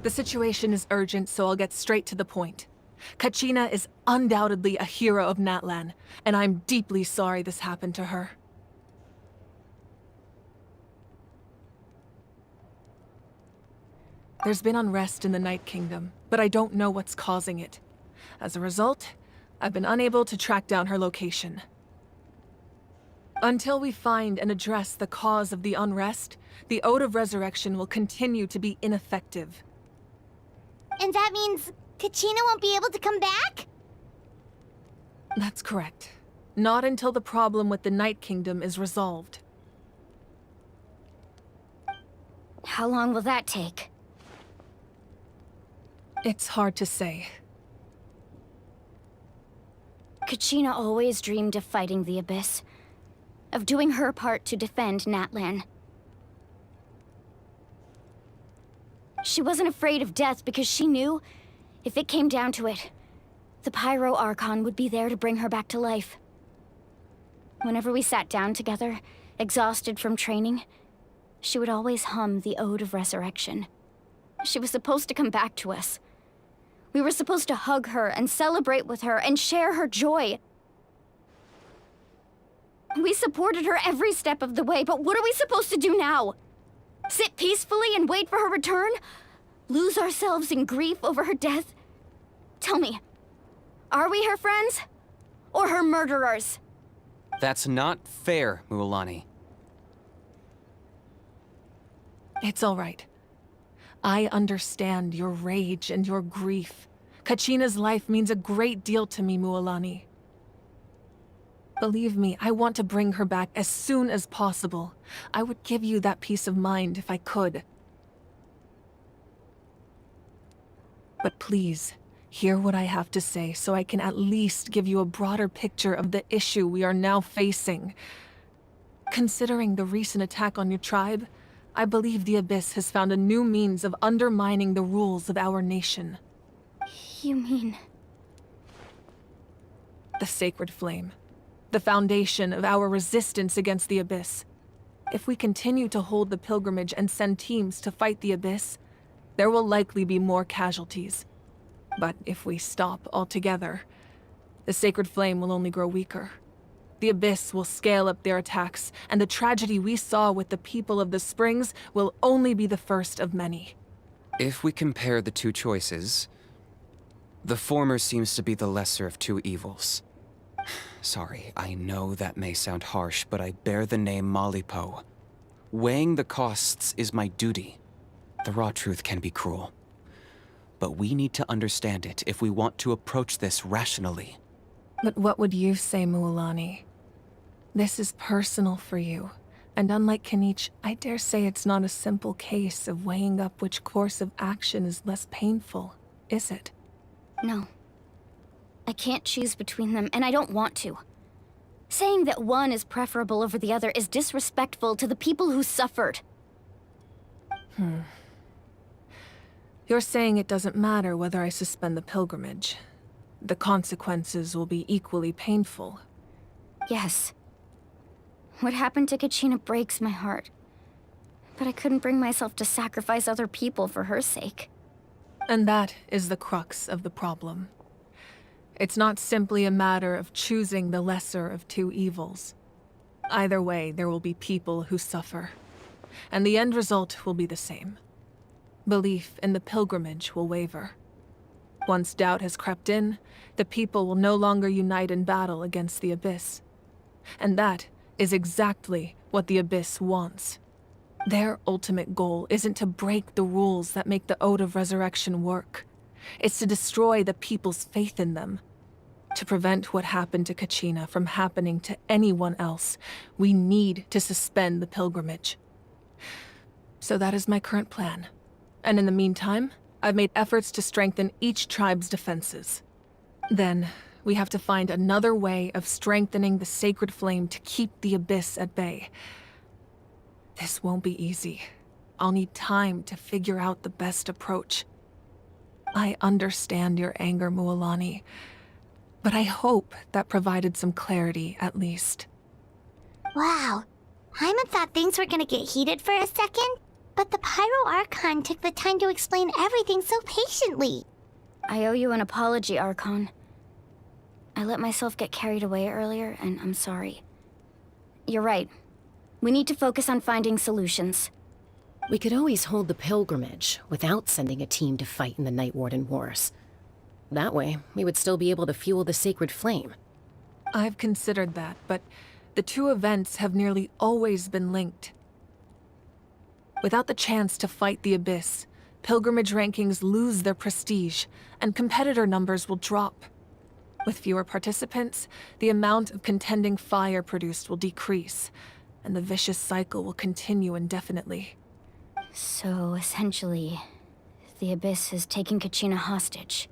The situation is urgent, so I'll get straight to the point. Kachina is undoubtedly a hero of Natlan, and I'm deeply sorry this happened to her. There's been unrest in the Night Kingdom, but I don't know what's causing it. As a result, I've been unable to track down her location. Until we find and address the cause of the unrest, the Ode of Resurrection will continue to be ineffective. And that means Kachina won't be able to come back? That's correct. Not until the problem with the Night Kingdom is resolved. How long will that take? It's hard to say. Kachina always dreamed of fighting the Abyss, of doing her part to defend Natlan. She wasn't afraid of death because she knew, if it came down to it, the Pyro Archon would be there to bring her back to life. Whenever we sat down together, exhausted from training, she would always hum the Ode of Resurrection. She was supposed to come back to us. We were supposed to hug her and celebrate with her and share her joy. We supported her every step of the way, but what are we supposed to do now? Sit peacefully and wait for her return? Lose ourselves in grief over her death? Tell me, are we her friends? Or her murderers? That's not fair, Mualani. It's all right. I understand your rage and your grief. Kachina's life means a great deal to me, Mualani. Believe me, I want to bring her back as soon as possible. I would give you that peace of mind if I could. But please, hear what I have to say so I can at least give you a broader picture of the issue we are now facing. Considering the recent attack on your tribe, I believe the Abyss has found a new means of undermining the rules of our nation. You mean... The Sacred Flame. The foundation of our resistance against the Abyss. If we continue to hold the pilgrimage and send teams to fight the Abyss, there will likely be more casualties. But if we stop altogether, the Sacred Flame will only grow weaker. The Abyss will scale up their attacks, and the tragedy we saw with the people of the Springs will only be the first of many. If we compare the two choices, the former seems to be the lesser of two evils. Sorry, I know that may sound harsh, but I bear the name Malipo. Weighing the costs is my duty. The raw truth can be cruel. But we need to understand it if we want to approach this rationally. But what would you say, Mualani? This is personal for you, and unlike Kenichi, I dare say it's not a simple case of weighing up which course of action is less painful, is it? No. I can't choose between them, and I don't want to. Saying that one is preferable over the other is disrespectful to the people who suffered. You're saying it doesn't matter whether I suspend the pilgrimage. The consequences will be equally painful. Yes. What happened to Kachina breaks my heart. But I couldn't bring myself to sacrifice other people for her sake. And that is the crux of the problem. It's not simply a matter of choosing the lesser of two evils. Either way, there will be people who suffer. And the end result will be the same. Belief in the pilgrimage will waver. Once doubt has crept in, the people will no longer unite in battle against the Abyss. And that is exactly what the Abyss wants. Their ultimate goal isn't to break the rules that make the Ode of Resurrection work. It's to destroy the people's faith in them. To prevent what happened to Kachina from happening to anyone else, we need to suspend the pilgrimage. So that is my current plan. And in the meantime, I've made efforts to strengthen each tribe's defenses. Then, we have to find another way of strengthening the Sacred Flame to keep the Abyss at bay. This won't be easy. I'll need time to figure out the best approach. I understand your anger, Mualani, but I hope that provided some clarity at least. Wow. Hyman thought things were gonna get heated for a second, But the Pyro Archon took the time to explain everything so patiently. I owe you an apology, Archon. I let myself get carried away earlier, and I'm sorry. You're right. We need to focus on finding solutions. We could always hold the pilgrimage without sending a team to fight in the Night Warden Wars. That way, we would still be able to fuel the sacred flame. I've considered that, but the two events have nearly always been linked. Without the chance to fight the Abyss, pilgrimage rankings lose their prestige, and competitor numbers will drop. With fewer participants, the amount of contending fire produced will decrease, and the vicious cycle will continue indefinitely. So, essentially, the Abyss is taking Kachina hostage.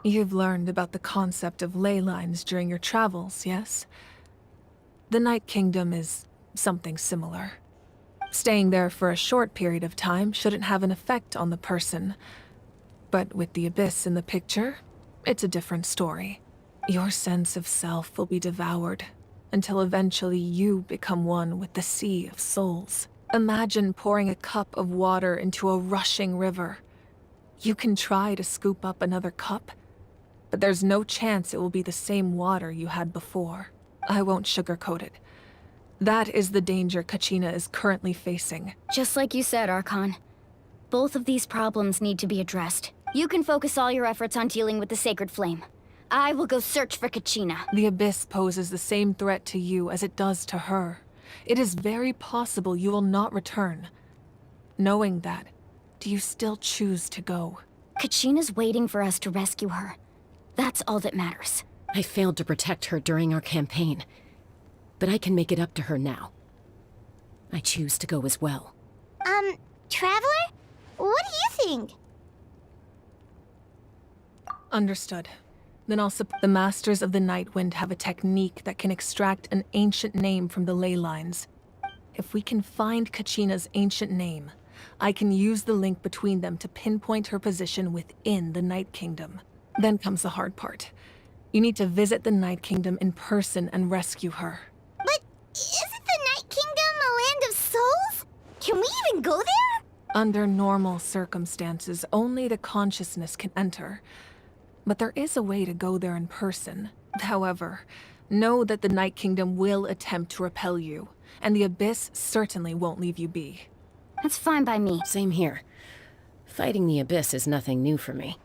You've learned about the concept of ley lines during your travels, yes? The Night Kingdom is something similar. Staying there for a short period of time shouldn't have an effect on the person. But with the Abyss in the picture, it's a different story. Your sense of self will be devoured, until eventually you become one with the sea of souls. Imagine pouring a cup of water into a rushing river. You can try to scoop up another cup, but there's no chance it will be the same water you had before. I won't sugarcoat it. That is the danger Kachina is currently facing. Just like you said, Archon. Both of these problems need to be addressed. You can focus all your efforts on dealing with the Sacred Flame. I will go search for Kachina. The Abyss poses the same threat to you as it does to her. It is very possible you will not return. Knowing that, do you still choose to go? Kachina's waiting for us to rescue her. That's all that matters. I failed to protect her during our campaign, but I can make it up to her now. I choose to go as well. Traveler? What do you think? Understood. Then I'll the Masters of the Nightwind have a technique that can extract an ancient name from the ley lines. If we can find Kachina's ancient name, I can use the link between them to pinpoint her position within the Night Kingdom. Then comes the hard part. You need to visit the Night Kingdom in person and rescue her. But isn't the Night Kingdom a land of souls? Can we even go there? Under normal circumstances, only the consciousness can enter. But there is a way to go there in person. However, know that the Night Kingdom will attempt to repel you, and the Abyss certainly won't leave you be. That's fine by me. Same here. Fighting the Abyss is nothing new for me.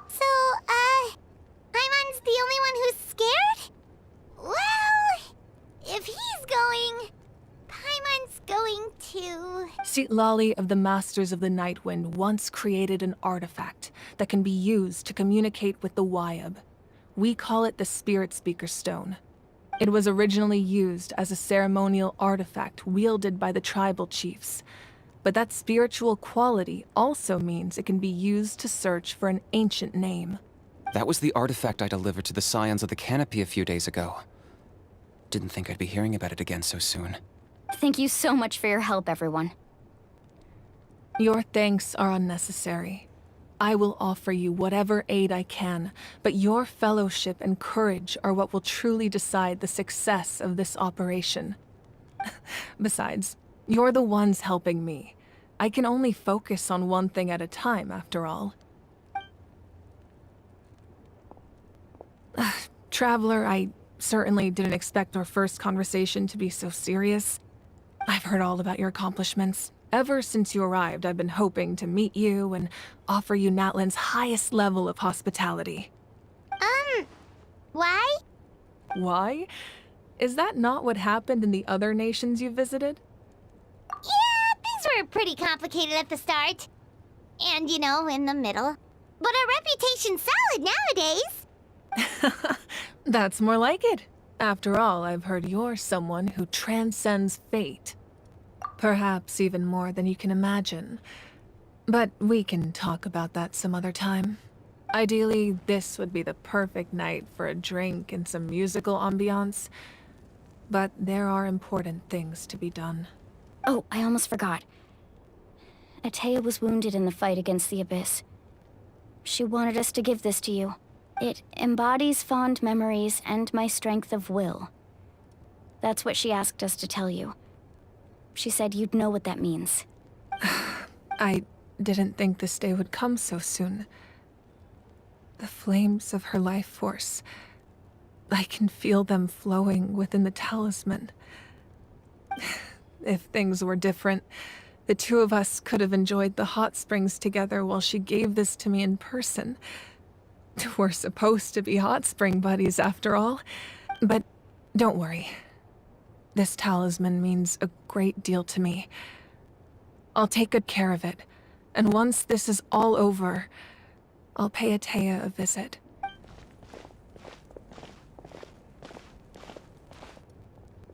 So, Paimon's the only one who's scared? Well, if he's going, Paimon's going too. Citlali of the Masters of the Nightwind once created an artifact that can be used to communicate with the Wyab. We call it the Spirit Speaker Stone. It was originally used as a ceremonial artifact wielded by the tribal chiefs, but that spiritual quality also means it can be used to search for an ancient name. That was the artifact I delivered to the Scions of the Canopy a few days ago. Didn't think I'd be hearing about it again so soon. Thank you so much for your help, everyone. Your thanks are unnecessary. I will offer you whatever aid I can, but your fellowship and courage are what will truly decide the success of this operation. Besides, you're the ones helping me. I can only focus on one thing at a time, after all. Traveler, I certainly didn't expect our first conversation to be so serious. I've heard all about your accomplishments. Ever since you arrived, I've been hoping to meet you and offer you Natlan's highest level of hospitality. Why? Why? Is that not what happened in the other nations you visited? Yeah, things were pretty complicated at the start. And, in the middle. But our reputation's solid nowadays. That's more like it. After all, I've heard you're someone who transcends fate. Perhaps even more than you can imagine. But we can talk about that some other time. Ideally, this would be the perfect night for a drink and some musical ambiance. But there are important things to be done. Oh, I almost forgot. Atea was wounded in the fight against the Abyss. She wanted us to give this to you. It embodies fond memories and my strength of will. That's what she asked us to tell you. She said you'd know what that means. I didn't think this day would come so soon. The flames of her life force. I can feel them flowing within the talisman. If things were different, the two of us could have enjoyed the hot springs together while she gave this to me in person. We're supposed to be hot spring buddies after all. But don't worry. This talisman means a great deal to me. I'll take good care of it, and once this is all over, I'll pay Atea a visit.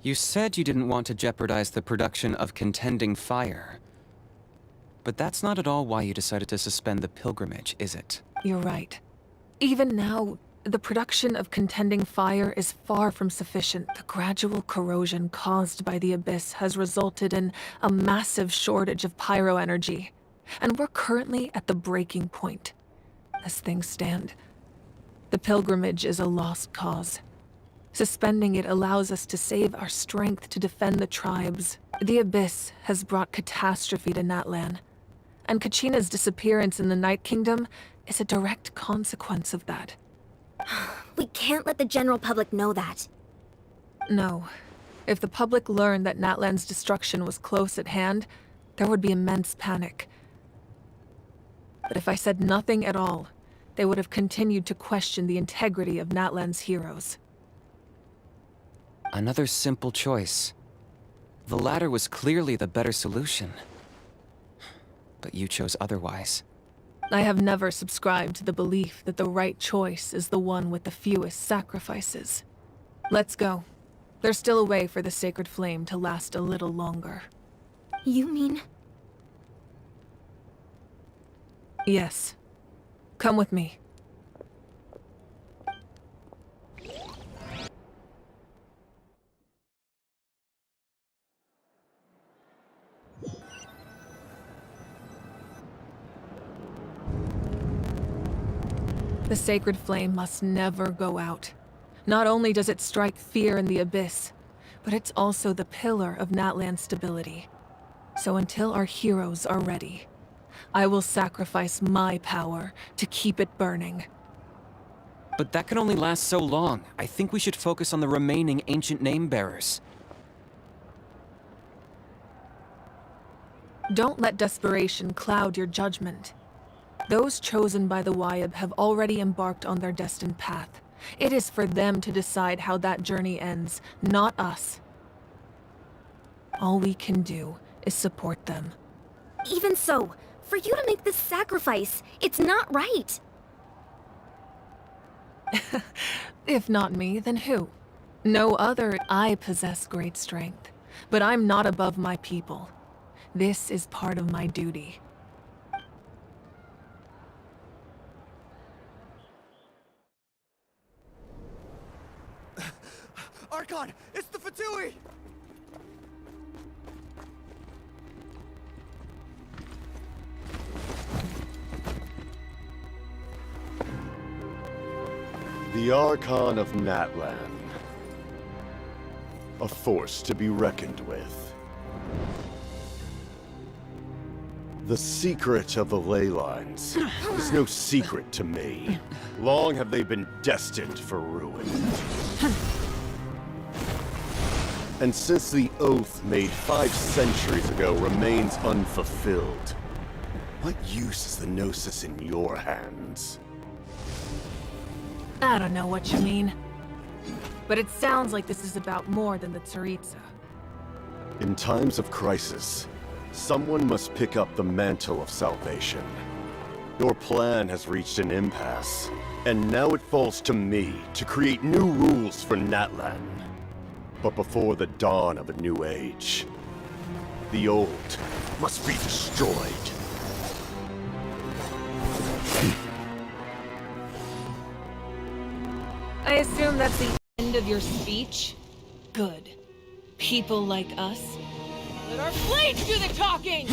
You said you didn't want to jeopardize the production of contending fire. But that's not at all why you decided to suspend the pilgrimage, is it? You're right. Even now, the production of contending fire is far from sufficient. The gradual corrosion caused by the abyss has resulted in a massive shortage of pyro energy, and we're currently at the breaking point. As things stand, the pilgrimage is a lost cause. Suspending it allows us to save our strength to defend the tribes. The abyss has brought catastrophe to Natlan, and Kachina's disappearance in the Night Kingdom is a direct consequence of that. We can't let the general public know that. No. If the public learned that Natlan's destruction was close at hand, there would be immense panic. But if I said nothing at all, they would have continued to question the integrity of Natlan's heroes. Another simple choice. The latter was clearly the better solution. But you chose otherwise. I have never subscribed to the belief that the right choice is the one with the fewest sacrifices. Let's go. There's still a way for the sacred flame to last a little longer. You mean? Yes. Come with me. The sacred flame must never go out. Not only does it strike fear in the abyss, but it's also the pillar of Natlan's stability. So until our heroes are ready, I will sacrifice my power to keep it burning. But that can only last so long. I think we should focus on the remaining ancient name-bearers. Don't let desperation cloud your judgment. Those chosen by the Wyeb have already embarked on their destined path. It is for them to decide how that journey ends, not us. All we can do is support them. Even so, for you to make this sacrifice, it's not right. If not me, then who? No other. I possess great strength, but I'm not above my people. This is part of my duty. Archon, it's the Fatui! The Archon of Natlan. A force to be reckoned with. The secret of the ley lines is no secret to me. Long have they been destined for ruin. And since the oath made 5 centuries ago remains unfulfilled, what use is the Gnosis in your hands? I don't know what you mean. But it sounds like this is about more than the Tsaritsa. In times of crisis, someone must pick up the mantle of salvation. Your plan has reached an impasse, and now it falls to me to create new rules for Natlan. But before the dawn of a new age, the old must be destroyed. I assume that's the end of your speech? Good. People like us. Let our blades do the talking!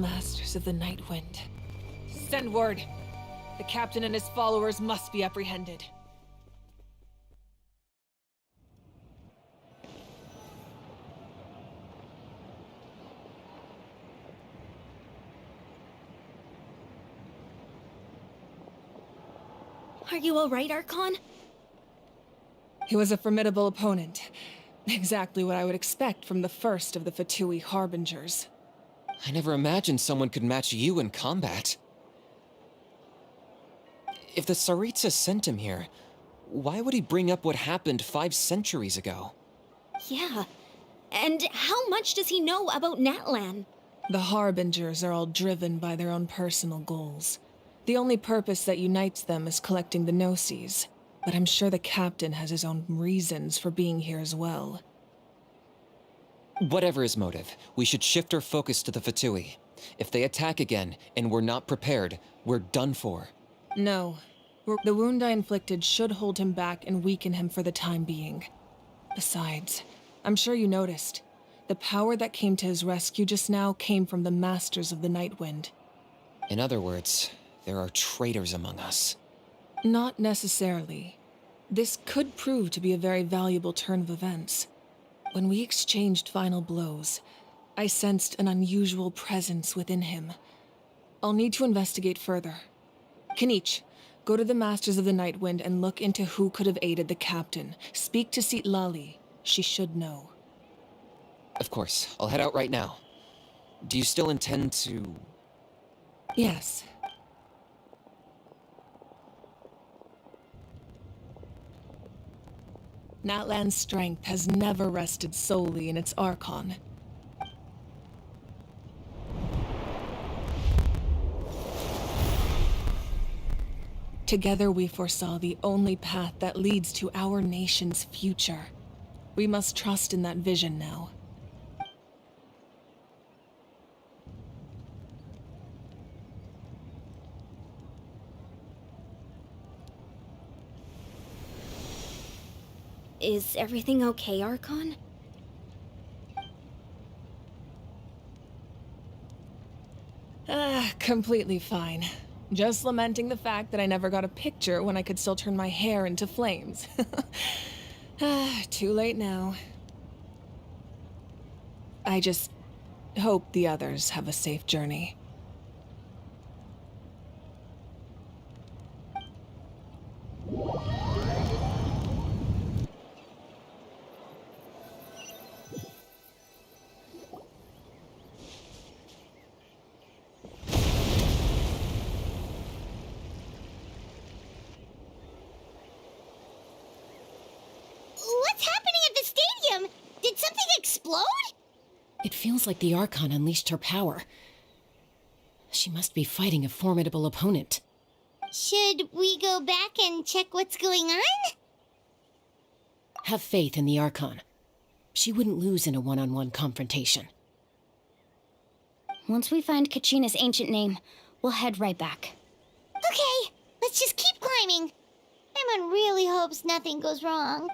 Masters of the Night Wind. Send word. The captain and his followers must be apprehended. Are you alright, Archon? He was a formidable opponent. Exactly what I would expect from the first of the Fatui Harbingers. I never imagined someone could match you in combat. If the Tsaritsa sent him here, why would he bring up what happened 5 centuries ago? Yeah. And how much does he know about Natlan? The Harbingers are all driven by their own personal goals. The only purpose that unites them is collecting the Gnosis, but I'm sure the captain has his own reasons for being here as well. Whatever his motive, we should shift our focus to the Fatui. If they attack again, and we're not prepared, we're done for. No. The wound I inflicted should hold him back and weaken him for the time being. Besides, I'm sure you noticed, the power that came to his rescue just now came from the Masters of the Night Wind. In other words, there are traitors among us. Not necessarily. This could prove to be a very valuable turn of events. When we exchanged final blows, I sensed an unusual presence within him. I'll need to investigate further. Kenichi, go to the Masters of the Night Wind and look into who could have aided the captain. Speak to Citlali. She should know. Of course, I'll head out right now. Do you still intend to... Yes. Natlan's strength has never rested solely in its Archon. Together we foresaw the only path that leads to our nation's future. We must trust in that vision now. Is everything okay, Archon? Completely fine. Just lamenting the fact that I never got a picture when I could still turn my hair into flames. Too late now. I just hope the others have a safe journey. What's happening at the stadium? Did something explode? It feels like the Archon unleashed her power. She must be fighting a formidable opponent. Should we go back and check what's going on? Have faith in the Archon. She wouldn't lose in a one-on-one confrontation. Once we find Kachina's ancient name, we'll head right back. Okay, let's just keep climbing. Emma really hopes nothing goes wrong.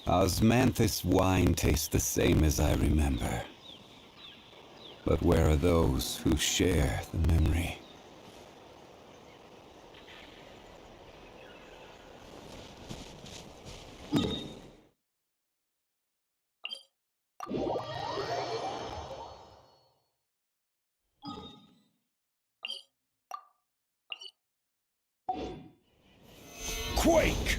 Osmanthus wine tastes the same as I remember. But where are those who share the memory? Quake!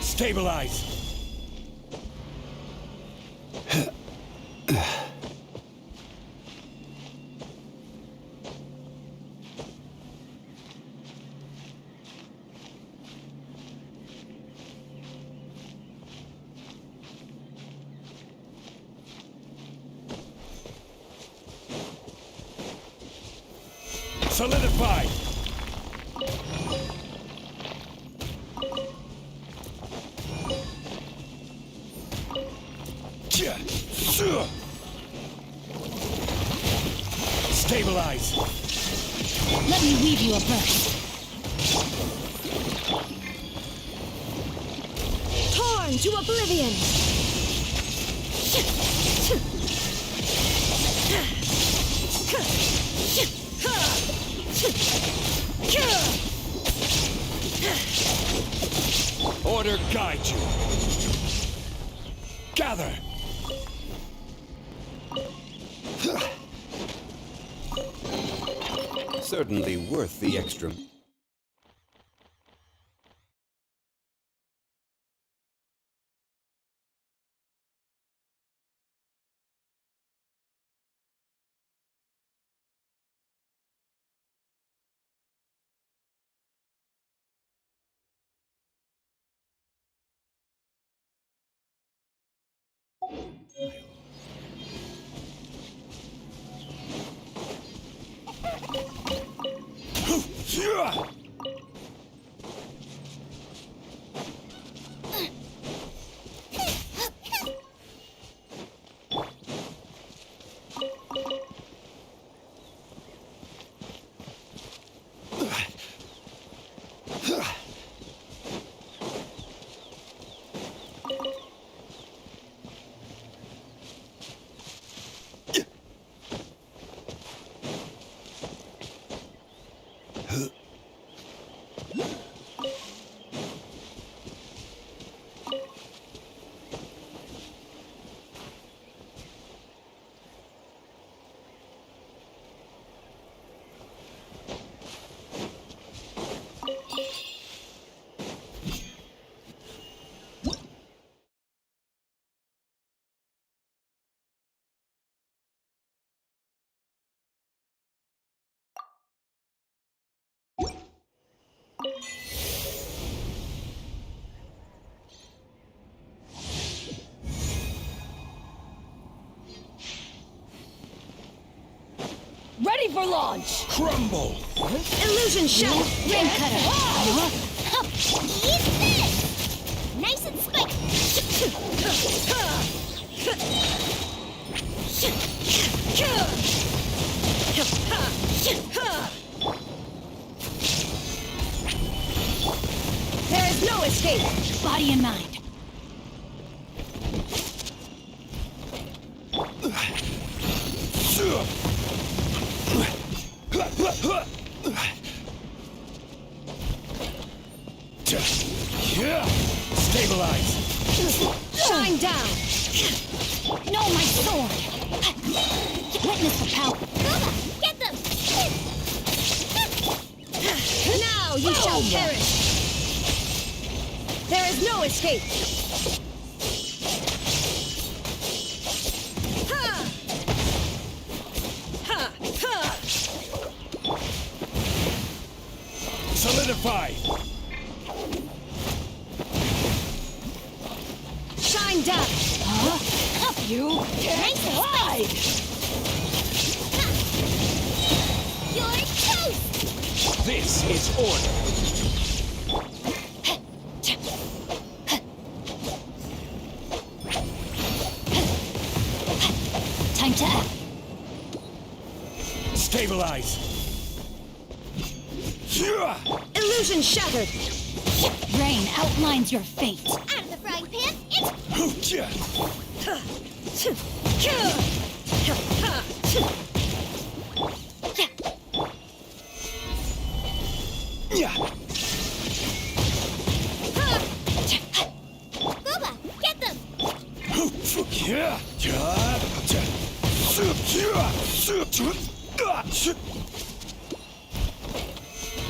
Stabilize! Solidify! Stabilize! Let me weave you a burst. Torn to oblivion! Order guide you! Gather! Certainly worth the extra. Ready for launch! Crumble! Illusion shell! Ring cutter. Eat this! Nice and spiky! There is no escape! Body and mind. Stabilize! Shine down! No, my sword! Witness the power. Get them! Now you shall perish! There is no escape! Ha! Ha! Ha! Solidify! Shine Shine down! You can't hide! You're toast! This is order. Time to act. Stabilize. Illusion shattered! Rain outlines your fate. Out of the frying pan, it's Booba! Get them!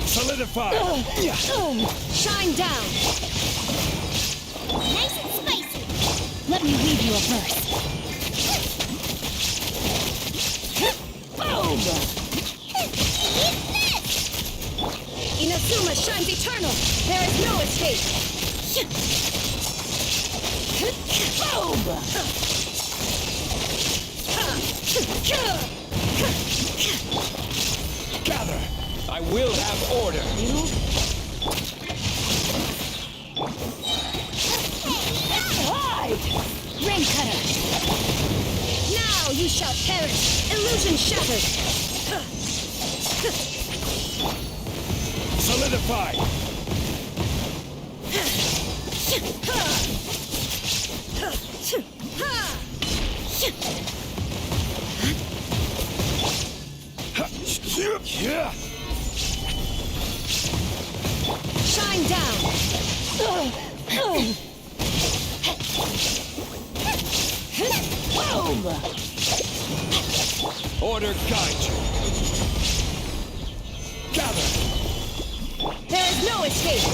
Solidify. Shine down! Nice and spicy! Let me read you a verse. Boom! Eat this! Inazuma shines eternal! There is no escape! Boom! Gather. I will have order. Hide! Rain cutter. Now you shall perish! Illusion shattered! Solidify. Shine down! Boom! Order guide you. Gather. There is no escape!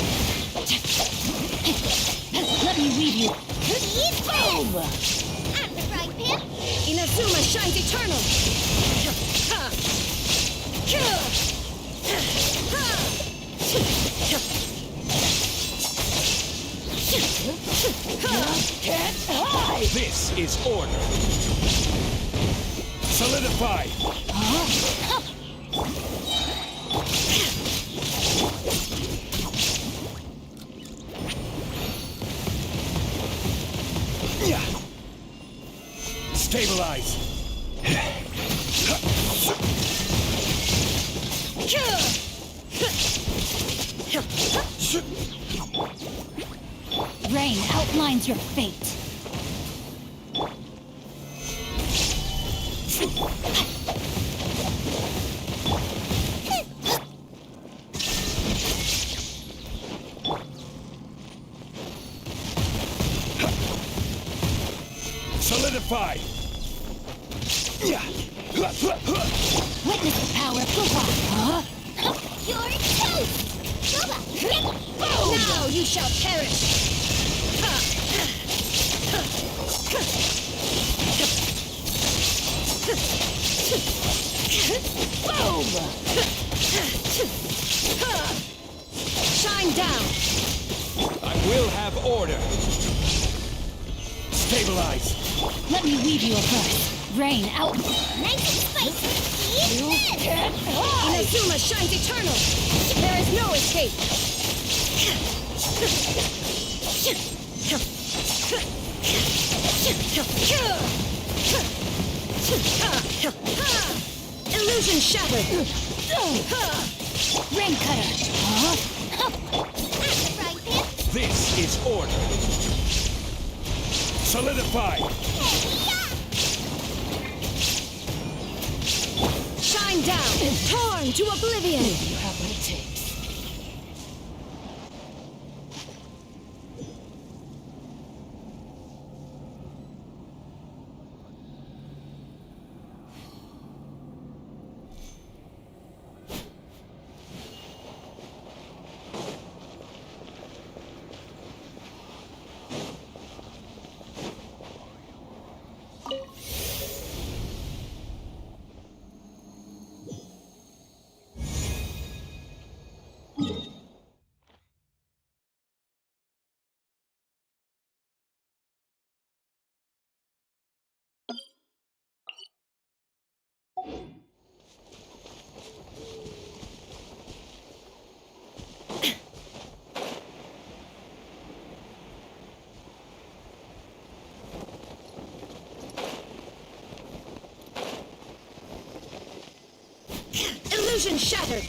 Let me read you. Eat Boom! Out of the frying pan, Inazuma shines eternal! Can't hide! This is order. Solidify. Stabilize. Rain outlines your fate. Solidify. Witness the power of Booba. you're toast! Booba! Get Boom! Now you shall perish! Boom! Shine down! I will have order. Stabilize. Let me read you a verse. Rain out. nice and spicy! Eat this! Inazuma shines eternal! There is no escape! Illusion shattered! Rain cutter. Out of the frying pan, This is order. Solidify. Shine down! Torn to oblivion! You have what it takes. Illusion shattered!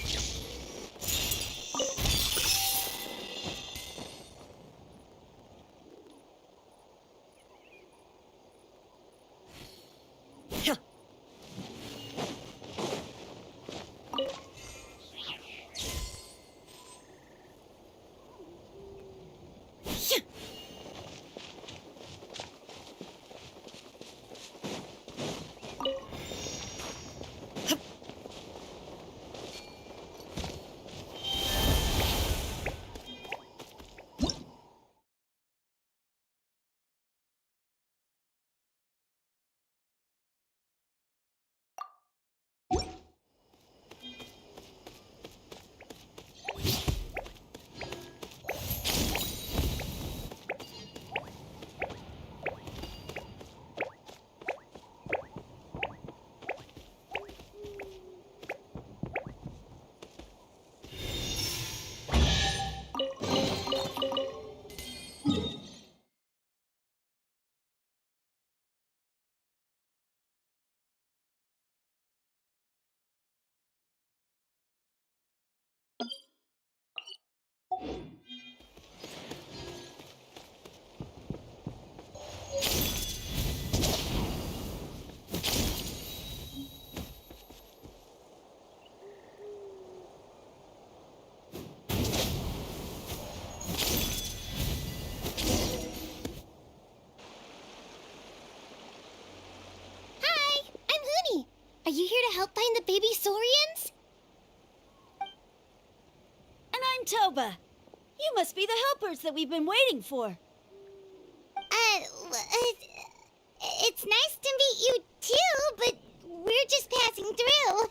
Are you here to help find the baby Saurians? And I'm Toba. You must be the helpers that we've been waiting for. It's nice to meet you too, but we're just passing through.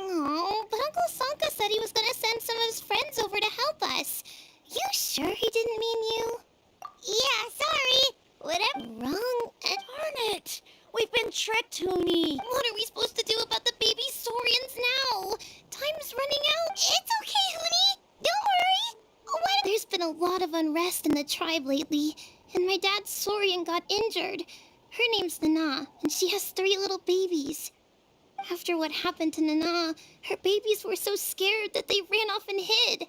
Oh, but Uncle Sanka said he was gonna send some of his friends over to help us. You sure he didn't mean you? Yeah, sorry. Whatever. Wrong. Darn it! We've been tricked, Hoonie. What are we supposed to do about the baby Saurians now? Time's running out. It's okay, Hoonie. Don't worry. There's been a lot of unrest in the tribe lately, and my dad's Saurian got injured. Her name's Nana, and she has 3 little babies. After what happened to Nana, her babies were so scared that they ran off and hid.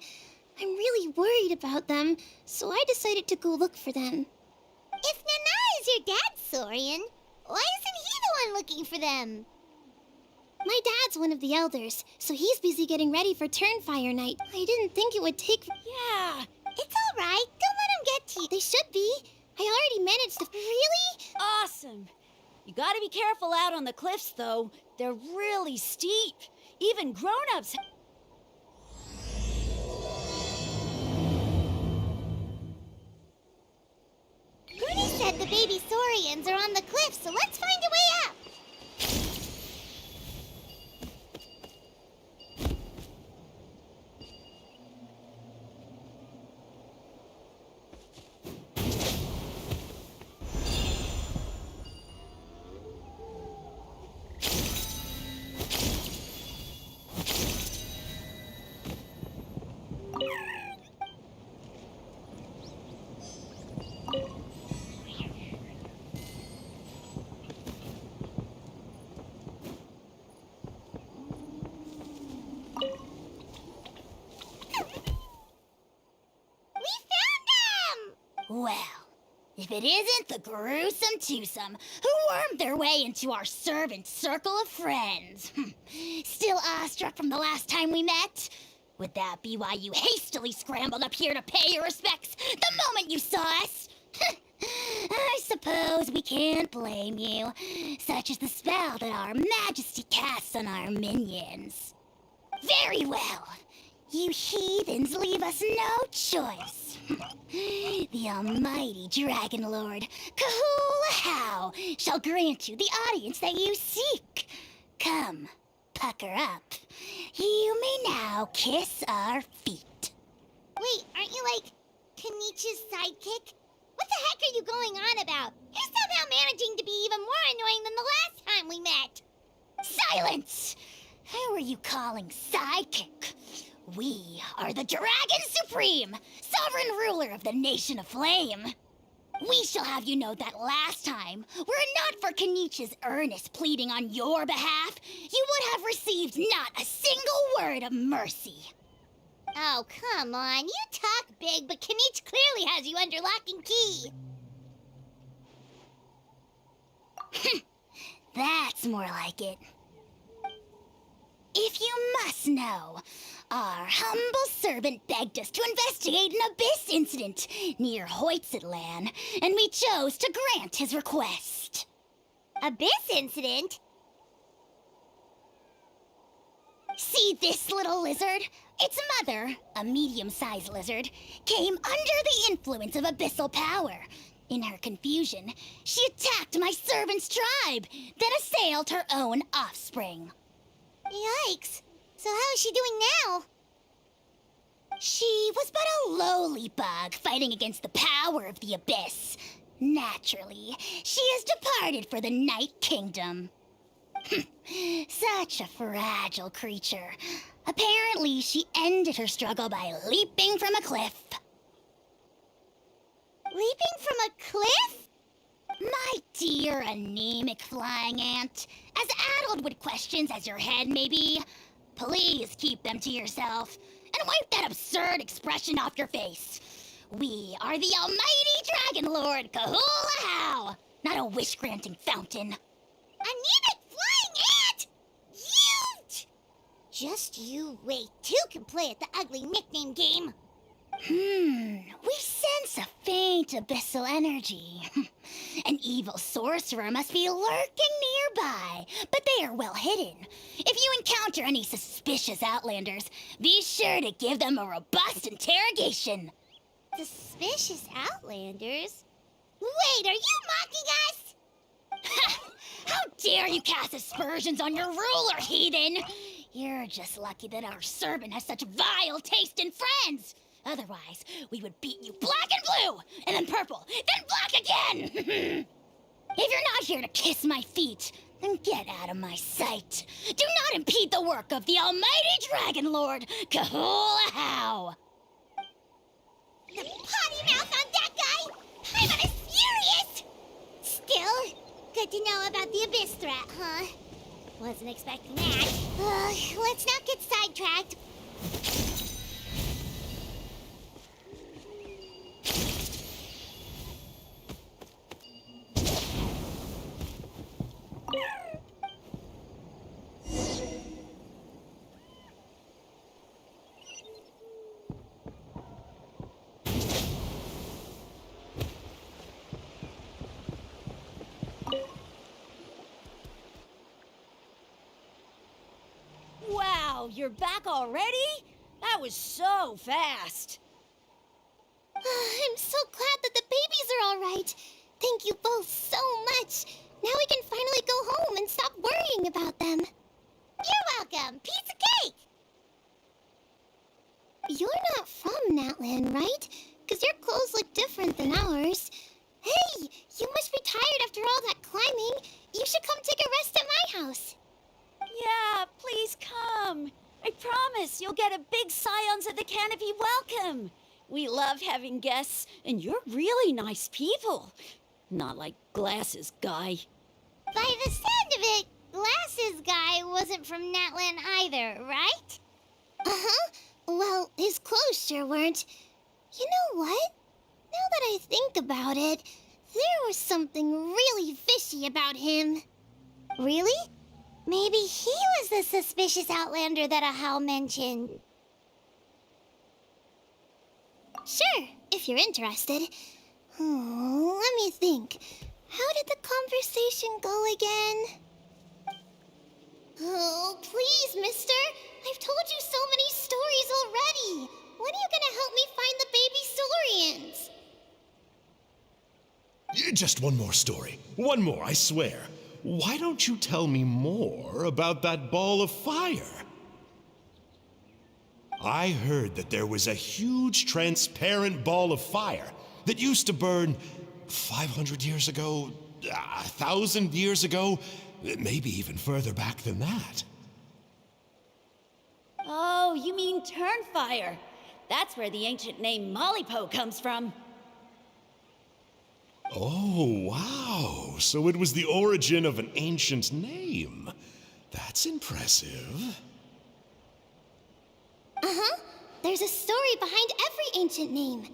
I'm really worried about them, so I decided to go look for them. If Nana is your dad's Saurian, why isn't he the one looking for them? My dad's one of the elders, so he's busy getting ready for Turnfire Night. I didn't think it would take... Yeah. It's all right. Don't let them get to you. They should be. I already managed to... Really? Awesome. You gotta be careful out on the cliffs, though. They're really steep. Even grown-ups... Rooney said the baby Saurians are on the cliff, so let's find a way up. Well, if it isn't the gruesome twosome who wormed their way into our servant circle of friends. Still awestruck from the last time we met? Would that be why you hastily scrambled up here to pay your respects the moment you saw us? I suppose we can't blame you. Such is the spell that our majesty casts on our minions. Very well. You heathens leave us no choice. The almighty Dragon Lord, Kahula shall grant you the audience that you seek. Come, pucker up. You may now kiss our feet. Wait, aren't you like Kenichi's sidekick? What the heck are you going on about? You're somehow managing to be even more annoying than the last time we met. Silence! Who are you calling sidekick? We are the Dragon Supreme, sovereign ruler of the Nation of Flame. We shall have you know that last time, were it not for Kenichi's earnest pleading on your behalf, you would have received not a single word of mercy. Oh, come on. You talk big, but Kinich clearly has you under lock and key. That's more like it. If you must know, our humble servant begged us to investigate an abyss incident near Hoytzetlan, and we chose to grant his request. Abyss incident? See this little lizard? Its mother, a medium-sized lizard, came under the influence of abyssal power. In her confusion, she attacked my servant's tribe, then assailed her own offspring. Yikes. So how is she doing now? She was but a lowly bug fighting against the power of the abyss. Naturally, she has departed for the Night Kingdom. Such a fragile creature. Apparently, she ended her struggle by leaping from a cliff. Leaping from a cliff? My dear anemic flying ant, as addled with questions as your head may be, please keep them to yourself and wipe that absurd expression off your face. We are the almighty Dragon Lord Kahula-How, not a wish-granting fountain. Anemic flying ant! You! Just you wait. Two can play at the ugly nickname game. We sense a faint abyssal energy. An evil sorcerer must be lurking nearby, but they are well hidden. If you encounter any suspicious outlanders, be sure to give them a robust interrogation. Suspicious outlanders? Wait, are you mocking us? How dare you cast aspersions on your ruler, heathen! You're just lucky that our servant has such vile taste in friends. Otherwise, we would beat you black and blue, and then purple, then black again! If you're not here to kiss my feet, then get out of my sight. Do not impede the work of the almighty Dragon Lord, Kahula-How! The potty mouth on that guy! Paimon is furious! Still, good to know about the abyss threat, huh? Wasn't expecting that. Let's not get sidetracked. Wow, you're back already? That was so fast. I'm so glad that the babies are all right. Thank you both so much. Now we can finally go home and stop worrying about them. You're welcome. Piece of cake! You're not from Natlan, right? Because your clothes look different than ours. Hey, you must be tired after all that climbing. You should come take a rest at my house. Yeah, please come. I promise you'll get a big Scions of the Canopy welcome. We love having guests, and you're really nice people. Not like Glasses Guy. By the sound of it, Glasses Guy wasn't from Natlan either, right? Uh-huh. Well, his clothes sure weren't. You know what? Now that I think about it, there was something really fishy about him. Really? Maybe he was the suspicious outlander that Ahau mentioned. Sure, if you're interested. Oh, let me think. How did the conversation go again? Oh, please, mister. I've told you so many stories already. When are you gonna help me find the baby Saurians? Just one more story. One more, I swear. Why don't you tell me more about that ball of fire? I heard that there was a huge transparent ball of fire that used to burn 500 years ago, 1,000 years ago, maybe even further back than that. Oh, you mean Turnfire. That's where the ancient name Malipo comes from. Oh, wow. So it was the origin of an ancient name. That's impressive. There's a story behind every ancient name.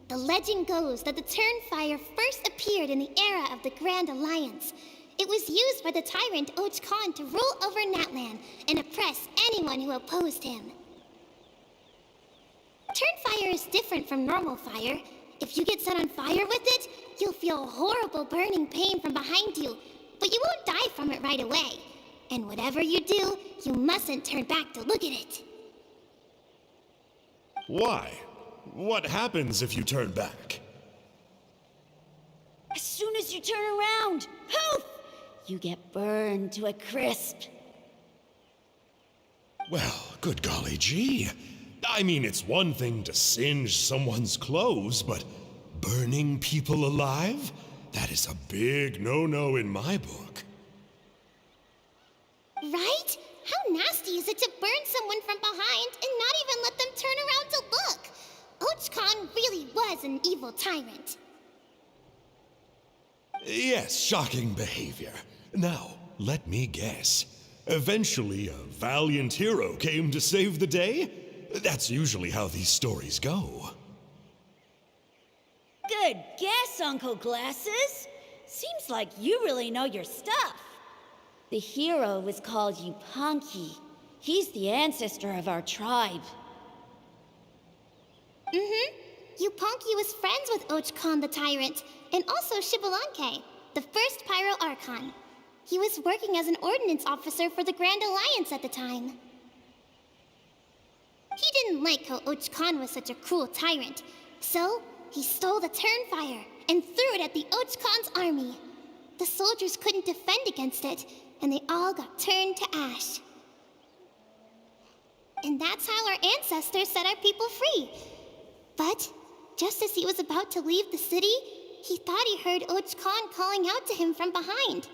The legend goes that the Turnfire first appeared in the era of the Grand Alliance. It was used by the tyrant Och Khan to rule over Natlan and oppress anyone who opposed him. Turnfire is different from normal fire. If you get set on fire with it, you'll feel horrible burning pain from behind you, but you won't die from it right away. And whatever you do, you mustn't turn back to look at it. Why? What happens if you turn back? As soon as you turn around, poof! You get burned to a crisp. Well, good golly gee. I mean, it's one thing to singe someone's clothes, but burning people alive? That is a big no-no in my book. Right? How nasty is it to burn someone from behind and not even let them turn around to look? Och Khan really was an evil tyrant. Yes, shocking behavior. Now, let me guess. Eventually, a valiant hero came to save the day? That's usually how these stories go. Good guess, Uncle Glasses. Seems like you really know your stuff. The hero was called Yupanqui. He's the ancestor of our tribe. Yupanqui was friends with Och Khan the Tyrant, and also Shibalanke, the first Pyro Archon. He was working as an ordnance officer for the Grand Alliance at the time. He didn't like how Och Khan was such a cruel tyrant, so he stole the Turnfire and threw it at the Och Khan's army. The soldiers couldn't defend against it, and they all got turned to ash. And that's how our ancestors set our people free. But just as he was about to leave the city, he thought he heard Och Khan calling out to him from behind.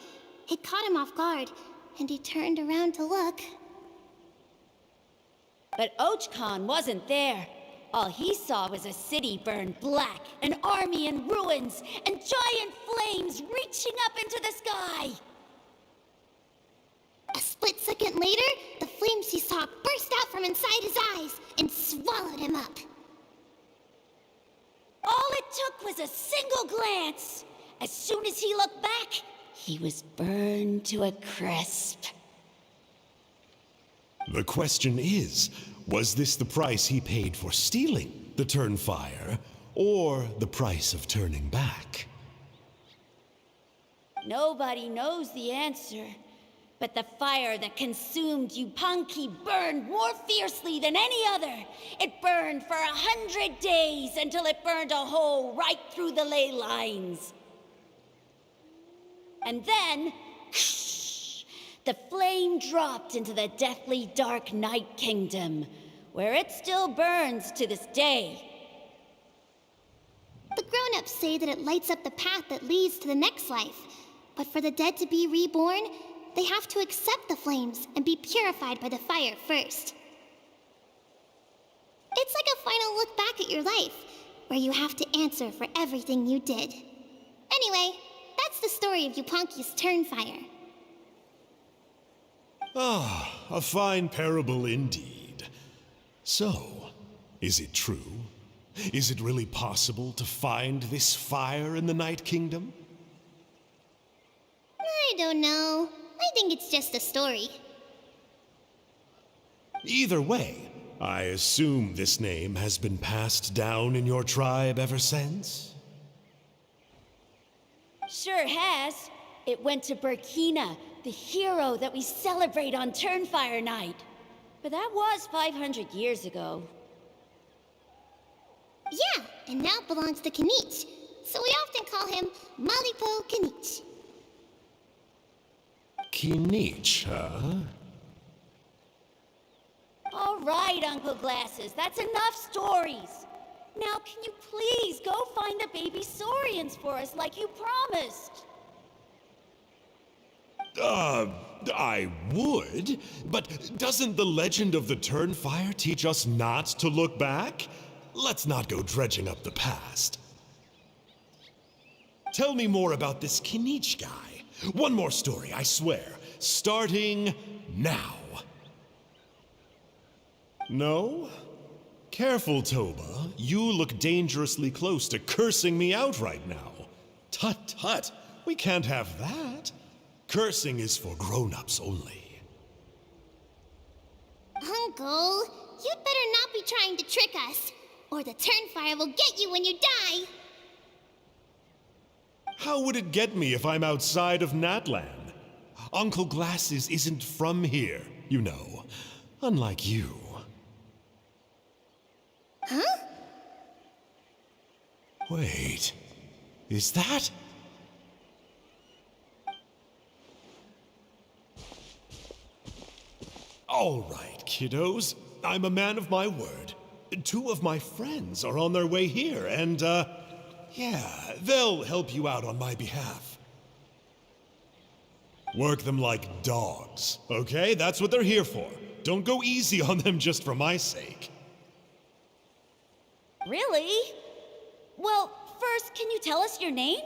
It caught him off guard, and he turned around to look. But Och Khan wasn't there. All he saw was a city burned black, an army in ruins, and giant flames reaching up into the sky. A split second later, the flames he saw burst out from inside his eyes and swallowed him up. All it took was a single glance. As soon as he looked back, he was burned to a crisp. The question is, was this the price he paid for stealing the Turnfire, or the price of turning back? Nobody knows the answer, but the fire that consumed Yupanqui burned more fiercely than any other. It burned for 100 days until it burned a hole right through the ley lines. And then, the flame dropped into the deathly dark Night Kingdom, where it still burns to this day. The grown-ups say that it lights up the path that leads to the next life, but for the dead to be reborn, they have to accept the flames and be purified by the fire first. It's like a final look back at your life, where you have to answer for everything you did. Anyway, that's the story of Yupanqui's Turnfire. Ah, a fine parable indeed. So, is it true? Is it really possible to find this fire in the Night Kingdom? I don't know. I think it's just a story. Either way, I assume this name has been passed down in your tribe ever since? Sure has. It went to Burkina, the hero that we celebrate on Turnfire Night. But that was 500 years ago. Yeah, and now it belongs to Kanich, so we often call him Malipo Kanich. Kinich, huh? All right, Uncle Glasses, that's enough stories. Now, can you please go find the baby saurians for us like you promised? I would, but doesn't the legend of the Turnfire teach us not to look back? Let's not go dredging up the past. Tell me more about this Kinich guy. One more story, I swear. Starting now. No? Careful, Toba. You look dangerously close to cursing me out right now. Tut tut. We can't have that. Cursing is for grown-ups only. Uncle, you'd better not be trying to trick us, or the Turnfire will get you when you die. How would it get me if I'm outside of Natlan? Uncle Glasses isn't from here, you know. Unlike you. Huh? Wait. Is that? All right, kiddos. I'm a man of my word. 2 of my friends are on their way here, and, yeah, they'll help you out on my behalf. Work them like dogs, okay? That's what they're here for. Don't go easy on them just for my sake. Really? Well, first, can you tell us your name?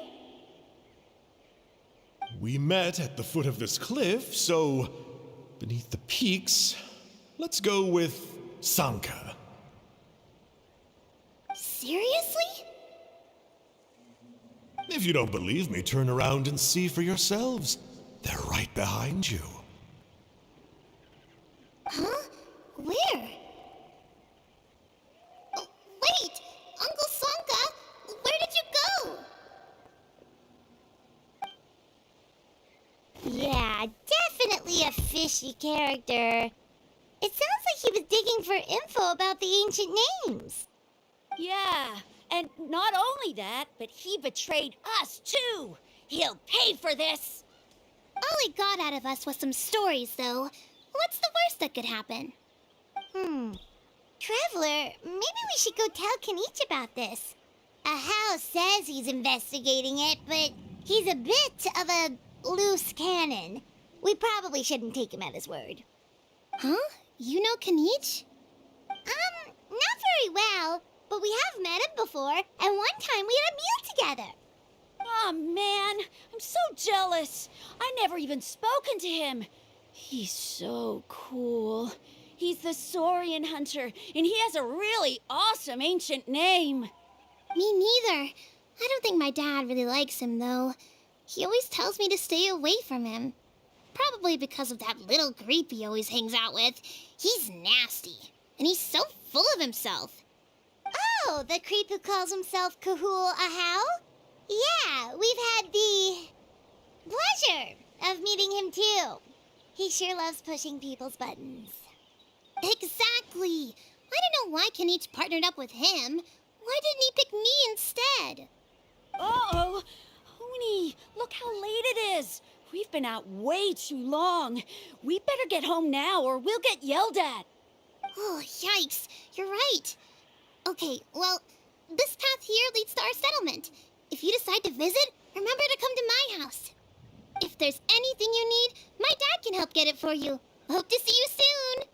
We met at the foot of this cliff, so beneath the peaks, let's go with Sanka. Seriously? If you don't believe me, turn around and see for yourselves. They're right behind you. Huh? Where? Oh, wait! Uncle Sanka, where did you go? Yeah, definitely a fishy character. It sounds like he was digging for info about the ancient names. Yeah, and not only that, but he betrayed us too. He'll pay for this. All he got out of us was some stories, though. What's the worst that could happen? Traveler, maybe we should go tell Kanich about this. Ahau says he's investigating it, but he's a bit of a loose cannon. We probably shouldn't take him at his word. Huh? You know Kanich? Not very well, but we have met him before, and one time we had a meal together. Aw, man, I'm so jealous. I never even spoken to him. He's so cool. He's the Saurian hunter, and he has a really awesome ancient name. Me neither. I don't think my dad really likes him, though. He always tells me to stay away from him. Probably because of that little creep he always hangs out with. He's nasty, and he's so full of himself. Oh, the creep who calls himself Kahul Ahau? Yeah, we've had the pleasure of meeting him too. He sure loves pushing people's buttons. Exactly. I don't know why Kanich partnered up with him. Why didn't he pick me instead? Uh-oh. Huni, look how late it is. We've been out way too long. We better get home now or we'll get yelled at. Oh, yikes. You're right. Okay, well, this path here leads to our settlement. If you decide to visit, remember to come to my house. If there's anything you need, my dad can help get it for you. Hope to see you soon.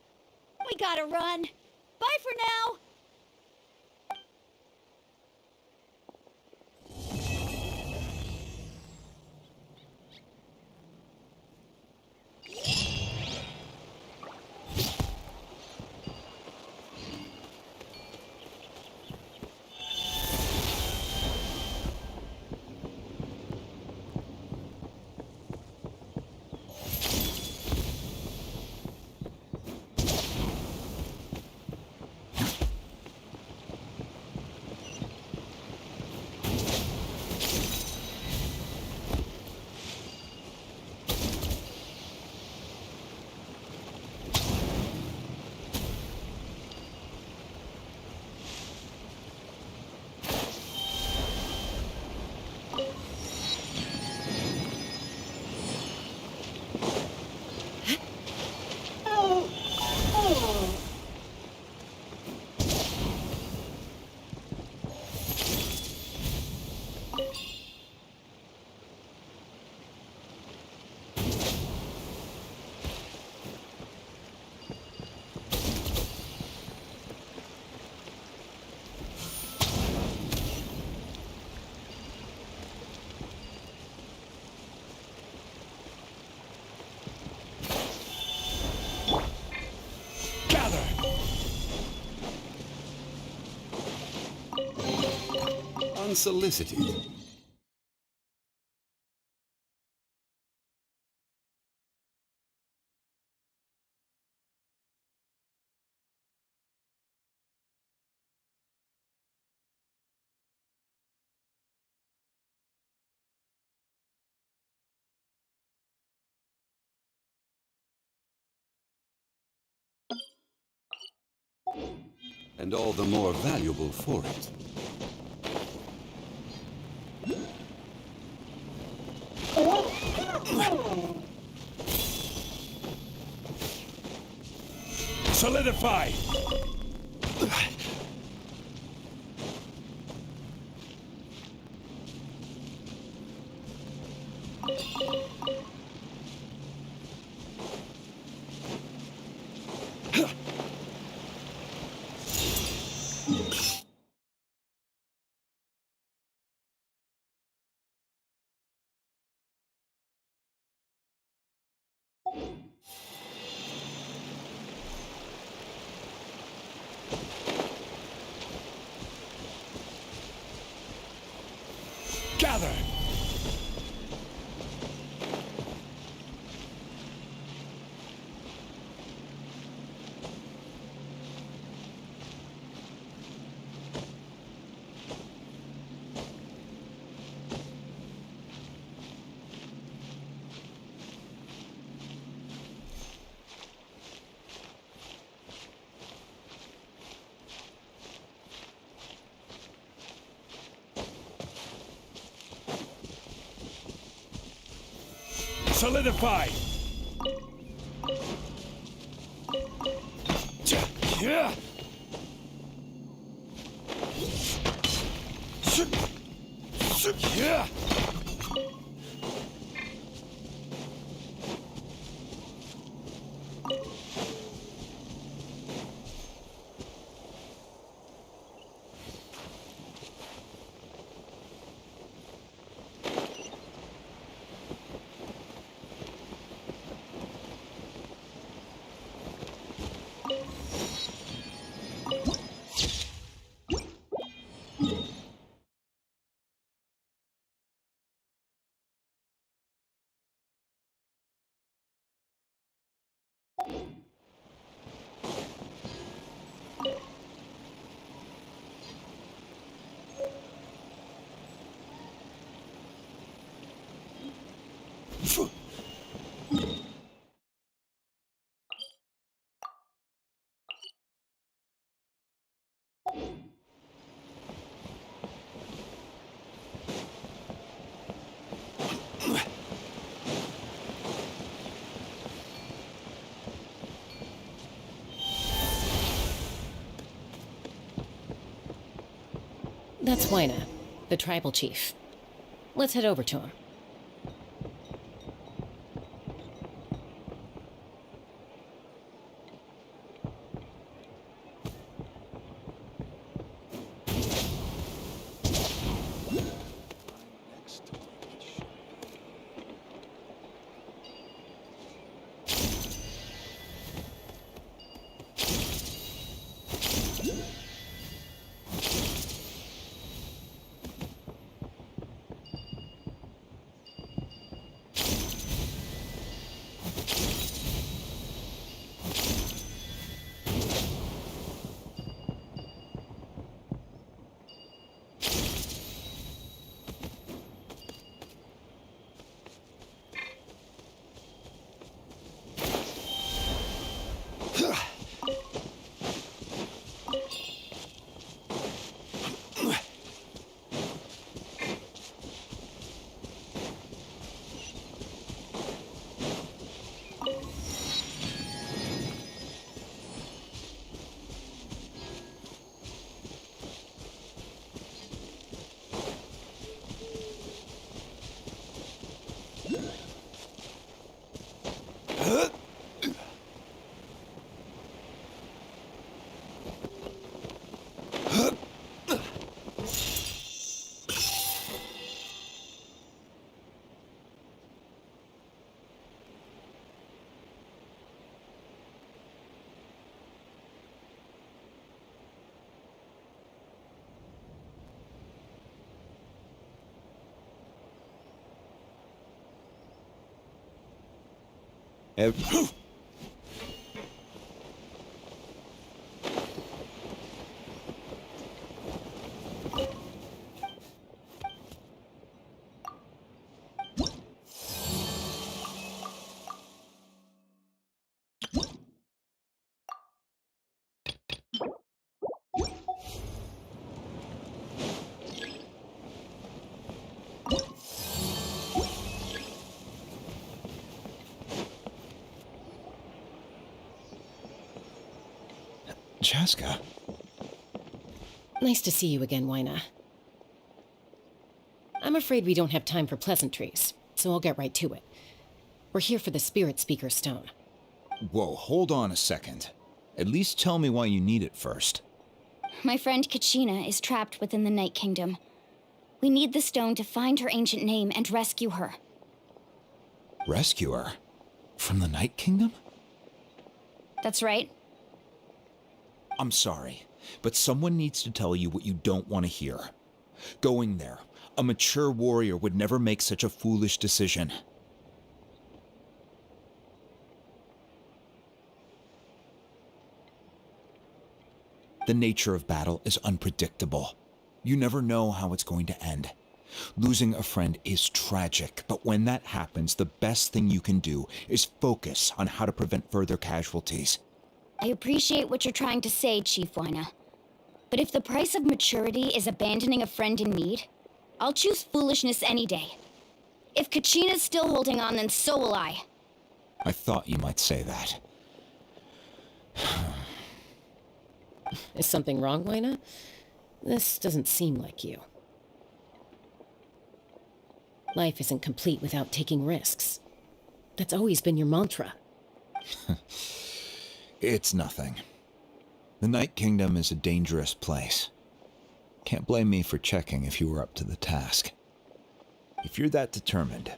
We gotta run. Bye for now. unsolicited. And all the more valuable for it. Solidify! Gather! Solidify! Yeah! Yeah! That's Wyna, the tribal chief. Let's head over to him. Chaska. Nice to see you again, Wyna. I'm afraid we don't have time for pleasantries, so I'll get right to it. We're here for the Spirit Speaker Stone. Whoa, hold on a second. At least tell me why you need it first. My friend Kachina is trapped within the Night Kingdom. We need the stone to find her ancient name and rescue her. Rescue her? From the Night Kingdom? That's right. I'm sorry, but someone needs to tell you what you don't want to hear. Going there, a mature warrior would never make such a foolish decision. The nature of battle is unpredictable. You never know how it's going to end. Losing a friend is tragic, but when that happens, the best thing you can do is focus on how to prevent further casualties. I appreciate what you're trying to say, Chief Wyna. But if the price of maturity is abandoning a friend in need, I'll choose foolishness any day. If Kachina's still holding on, then so will I. I thought you might say that. Is something wrong, Wyna? This doesn't seem like you. Life isn't complete without taking risks. That's always been your mantra. It's nothing. The Night Kingdom is a dangerous place. Can't blame me for checking if you were up to the task. If you're that determined,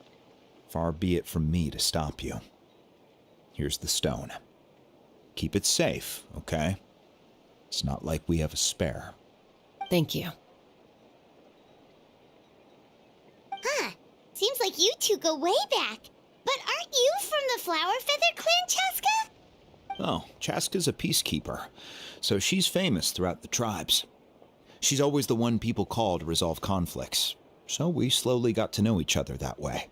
far be it from me to stop you. Here's the stone. Keep it safe, okay? It's not like we have a spare. Thank you. Huh. Seems like you two go way back. But aren't you from the Flower Feather Clan, Chaska? Oh, Chaska's a peacekeeper, so she's famous throughout the tribes. She's always the one people call to resolve conflicts, so we slowly got to know each other that way.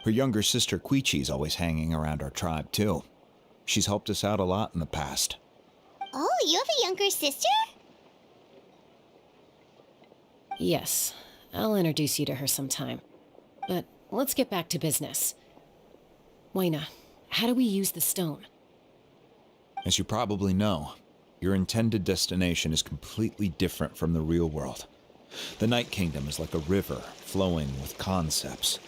Her younger sister Quichi's always hanging around our tribe, too. She's helped us out a lot in the past. Oh, you have a younger sister? Yes, I'll introduce you to her sometime. But let's get back to business. Wyna, how do we use the stone? As you probably know, your intended destination is completely different from the real world. The Night Kingdom is like a river flowing with concepts,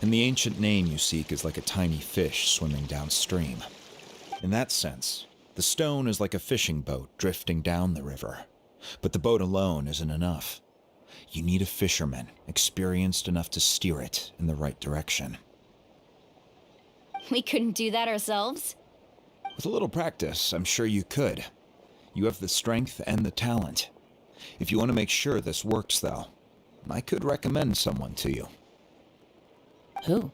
and the ancient name you seek is like a tiny fish swimming downstream. In that sense, the stone is like a fishing boat drifting down the river, but the boat alone isn't enough. You need a fisherman experienced enough to steer it in the right direction. We couldn't do that ourselves? With a little practice, I'm sure you could. You have the strength and the talent. If you want to make sure this works, though, I could recommend someone to you. Who?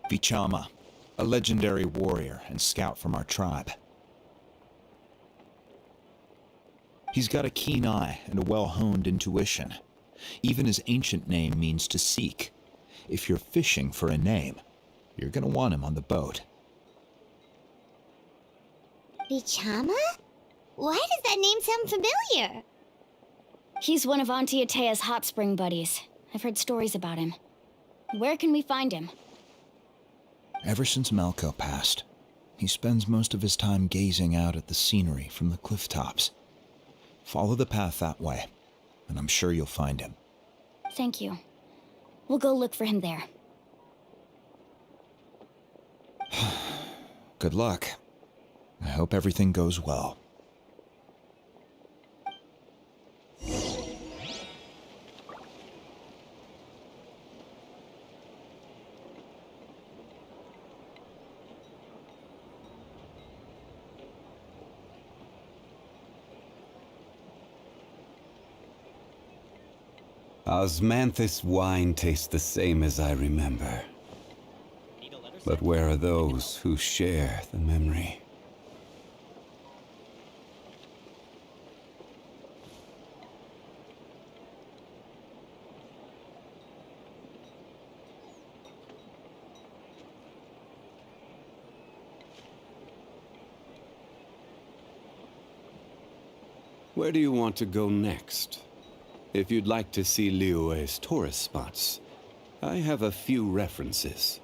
Vichama, a legendary warrior and scout from our tribe. He's got a keen eye and a well-honed intuition. Even his ancient name means to seek. If you're fishing for a name, you're gonna want him on the boat. Vichama? Why does that name sound familiar? He's one of Auntie Atea's hot spring buddies. I've heard stories about him. Where can we find him? Ever since Malco passed, he spends most of his time gazing out at the scenery from the cliff tops. Follow the path that way, and I'm sure you'll find him. Thank you. We'll go look for him there. Good luck. I hope everything goes well. Osmanthus wine tastes the same as I remember. But where are those who share the memory? Where do you want to go next? If you'd like to see Liyue's tourist spots, I have a few references.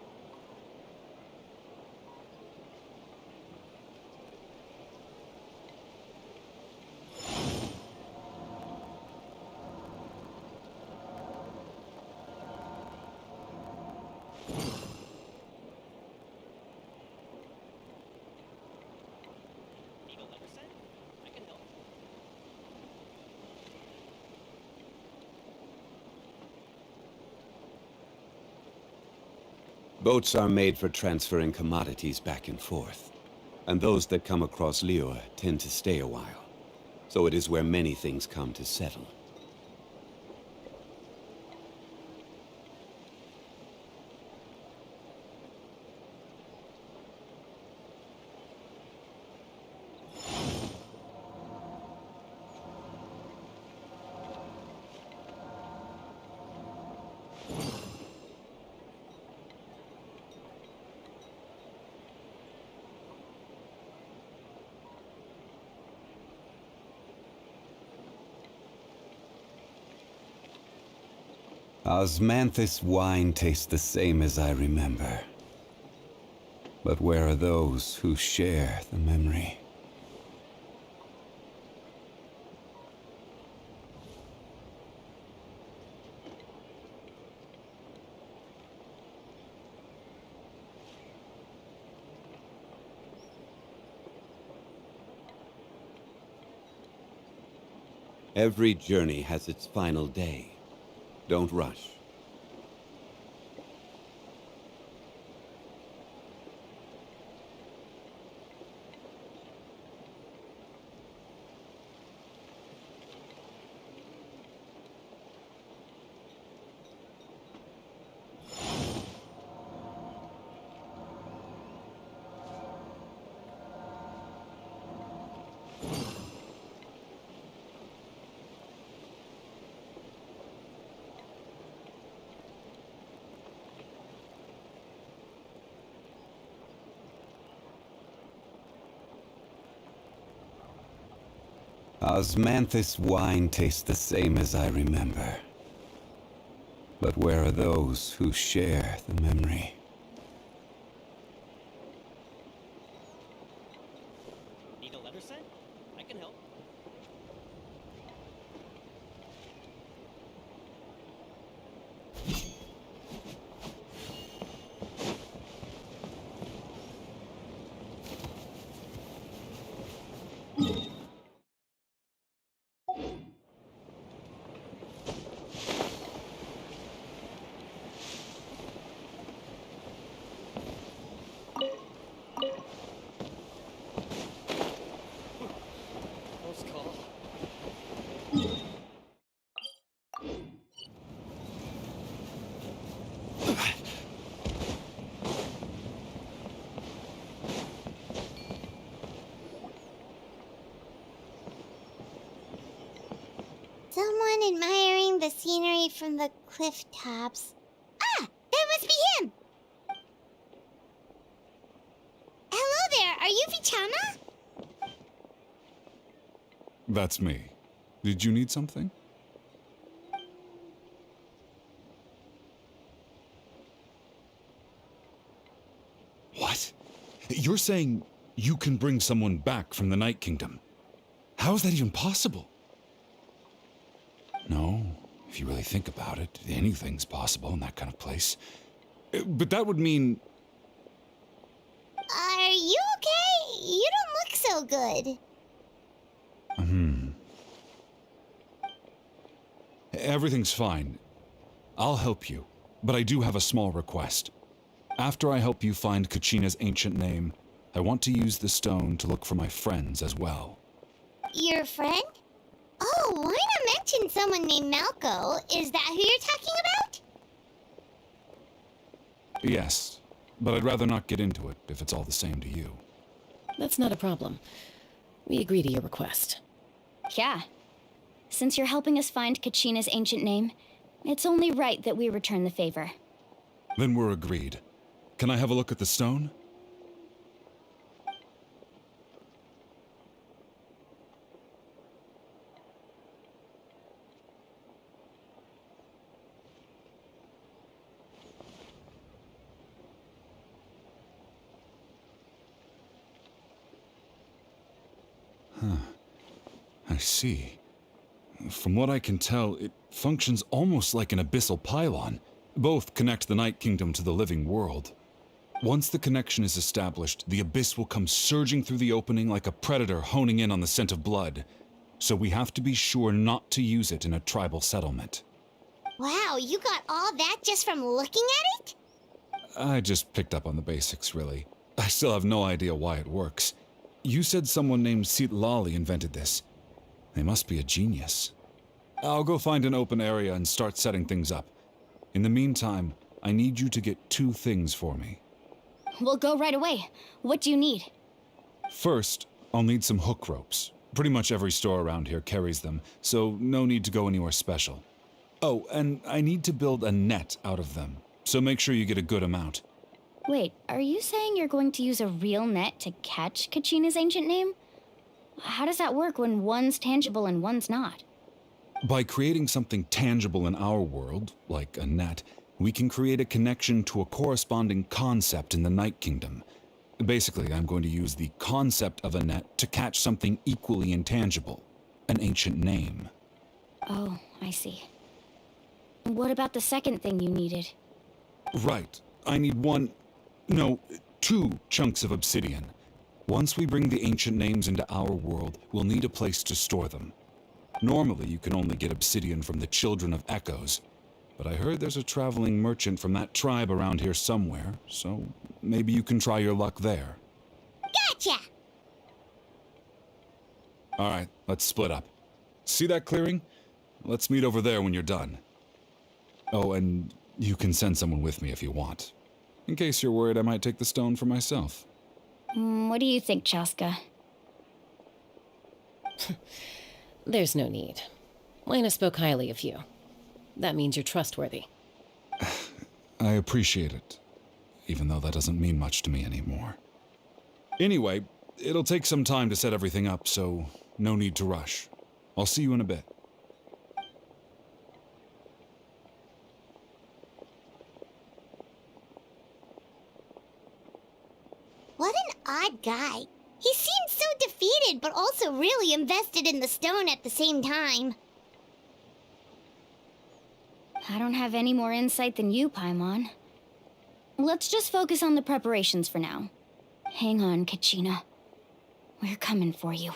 Boats are made for transferring commodities back and forth, and those that come across Liyue tend to stay a while, so it is where many things come to settle. Osmanthus wine tastes the same as I remember. But where are those who share the memory? Every journey has its final day. Don't rush. Osmanthus wine tastes the same as I remember. But where are those who share the memory? Need a letter sent? I can help. Close call. Someone admiring the scenery from the cliff tops. Ah! That must be him! Hello there, are you Vichama? That's me. Did you need something? What? You're saying you can bring someone back from the Night Kingdom? How is that even possible? No, if you really think about it, anything's possible in that kind of place. But that would mean... Are you okay? You don't look so good. Everything's fine. I'll help you, but I do have a small request. After I help you find Kachina's ancient name, I want to use the stone to look for my friends as well. Your friend? Oh, why not mention someone named Malco? Is that who you're talking about? Yes, but I'd rather not get into it if it's all the same to you. That's not a problem. We agree to your request. Yeah. Since you're helping us find Kachina's ancient name, it's only right that we return the favor. Then we're agreed. Can I have a look at the stone? Huh. I see. From what I can tell, it functions almost like an abyssal pylon. Both connect the Night Kingdom to the living world. Once the connection is established, the abyss will come surging through the opening like a predator honing in on the scent of blood. So we have to be sure not to use it in a tribal settlement. Wow, you got all that just from looking at it? I just picked up on the basics, really. I still have no idea why it works. You said someone named Lali invented this. They must be a genius. I'll go find an open area and start setting things up. In the meantime, I need you to get 2 things for me. We'll go right away. What do you need? First, I'll need some hook ropes. Pretty much every store around here carries them, so no need to go anywhere special. Oh, and I need to build a net out of them, so make sure you get a good amount. Wait, are you saying you're going to use a real net to catch Kachina's ancient name? How does that work when one's tangible and one's not? By creating something tangible in our world, like a net, we can create a connection to a corresponding concept in the Night Kingdom. Basically, I'm going to use the concept of a net to catch something equally intangible, an ancient name. Oh, I see. What about the second thing you needed? Right. I need 2 chunks of obsidian. Once we bring the ancient names into our world, we'll need a place to store them. Normally, you can only get obsidian from the Children of Echoes, but I heard there's a traveling merchant from that tribe around here somewhere, so maybe you can try your luck there. Gotcha! Alright, let's split up. See that clearing? Let's meet over there when you're done. Oh, and you can send someone with me if you want. In case you're worried I might take the stone for myself. What do you think, Chaska? There's no need. Lena spoke highly of you. That means you're trustworthy. I appreciate it, even though that doesn't mean much to me anymore. Anyway, it'll take some time to set everything up, so no need to rush. I'll see you in a bit. What an odd guy. He seemed so defeated, but also really invested in the stone at the same time. I don't have any more insight than you, Paimon. Let's just focus on the preparations for now. Hang on, Kachina. We're coming for you.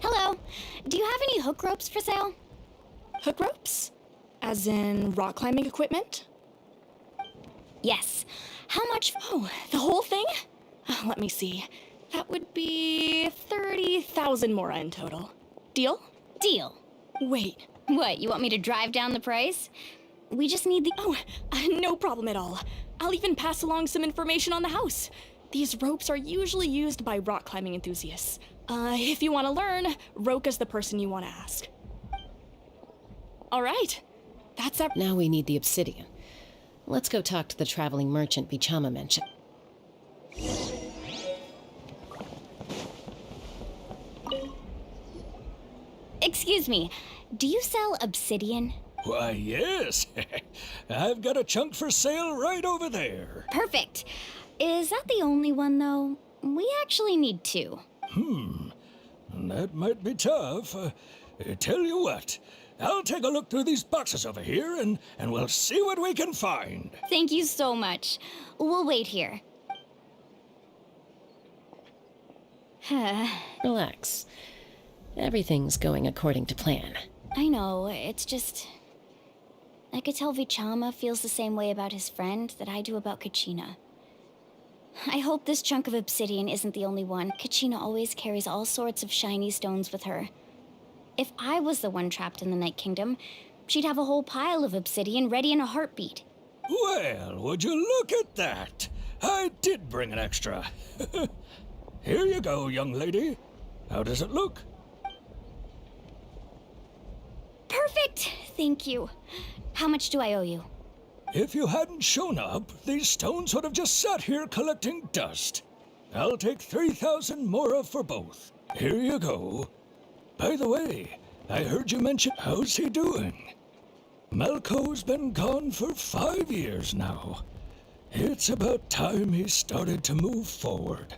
Hello. Do you have any hook ropes for sale? Hook ropes? As in rock climbing equipment? Yes. How much? Oh, the whole thing? Let me see. That would be 30,000 mora in total. Deal? Deal. Wait. What, you want me to drive down the price? We just need the... Oh, no problem at all. I'll even pass along some information on the house. These ropes are usually used by rock climbing enthusiasts. If you want to learn, Roka's the person you want to ask. All right. That's up. Now we need the obsidian. Let's go talk to the traveling merchant Bichama mentioned. Excuse me, do you sell obsidian? Why, yes. I've got a chunk for sale right over there. Perfect. Is that the only one, though? We actually need 2. That might be tough. Tell you what, I'll take a look through these boxes over here and we'll see what we can find. Thank you so much. We'll wait here. Relax. Everything's going according to plan. I know, it's just... I could tell Vichama feels the same way about his friend that I do about Kachina. I hope this chunk of obsidian isn't the only one. Kachina always carries all sorts of shiny stones with her. If I was the one trapped in the Night Kingdom, she'd have a whole pile of obsidian ready in a heartbeat. Well, would you look at that? I did bring an extra. Here you go, young lady. How does it look? Perfect! Thank you. How much do I owe you? If you hadn't shown up, these stones would have just sat here collecting dust. I'll take 3,000 mora for both. Here you go. By the way, I heard you mention how's he doing? Malco's been gone for 5 years now. It's about time he started to move forward.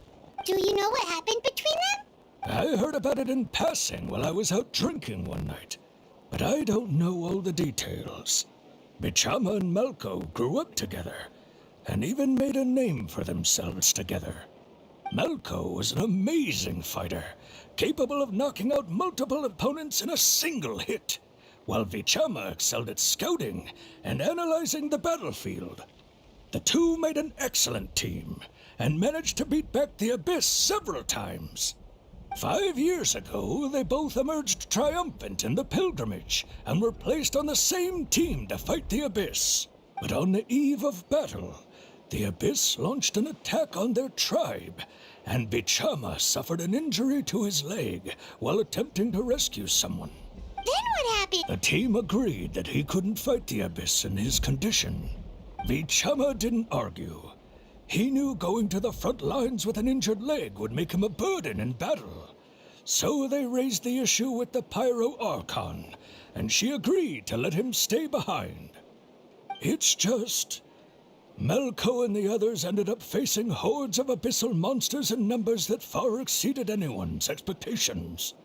Do you know what happened between them? I heard about it in passing while I was out drinking one night, but I don't know all the details. Bichama and Malco grew up together, and even made a name for themselves together. Malco was an amazing fighter, capable of knocking out multiple opponents in a single hit, while Vichama excelled at scouting and analyzing the battlefield. The two made an excellent team, and managed to beat back the Abyss several times. 5 years ago, they both emerged triumphant in the pilgrimage, and were placed on the same team to fight the Abyss. But on the eve of battle, the Abyss launched an attack on their tribe, and Bichama suffered an injury to his leg while attempting to rescue someone. Then what happened? The team agreed that he couldn't fight the Abyss in his condition. Bichama didn't argue. He knew going to the front lines with an injured leg would make him a burden in battle. So they raised the issue with the Pyro Archon, and she agreed to let him stay behind. It's just... Malco and the others ended up facing hordes of abyssal monsters in numbers that far exceeded anyone's expectations.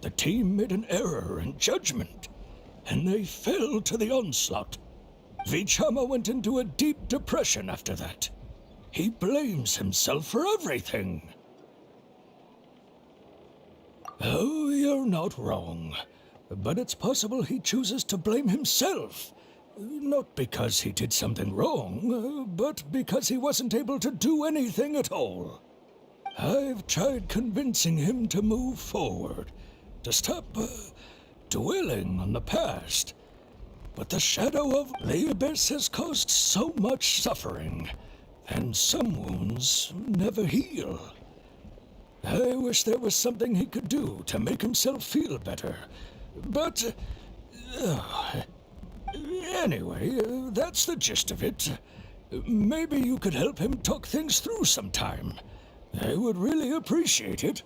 The team made an error in judgment, and they fell to the onslaught. Vichama went into a deep depression after that. He blames himself for everything. Oh, you're not wrong. But it's possible he chooses to blame himself. Not because he did something wrong, but because he wasn't able to do anything at all. I've tried convincing him to move forward, to stop dwelling on the past. But the shadow of the Abyss has caused so much suffering, and some wounds never heal. I wish there was something he could do to make himself feel better, but... anyway, that's the gist of it. Maybe you could help him talk things through sometime. I would really appreciate it.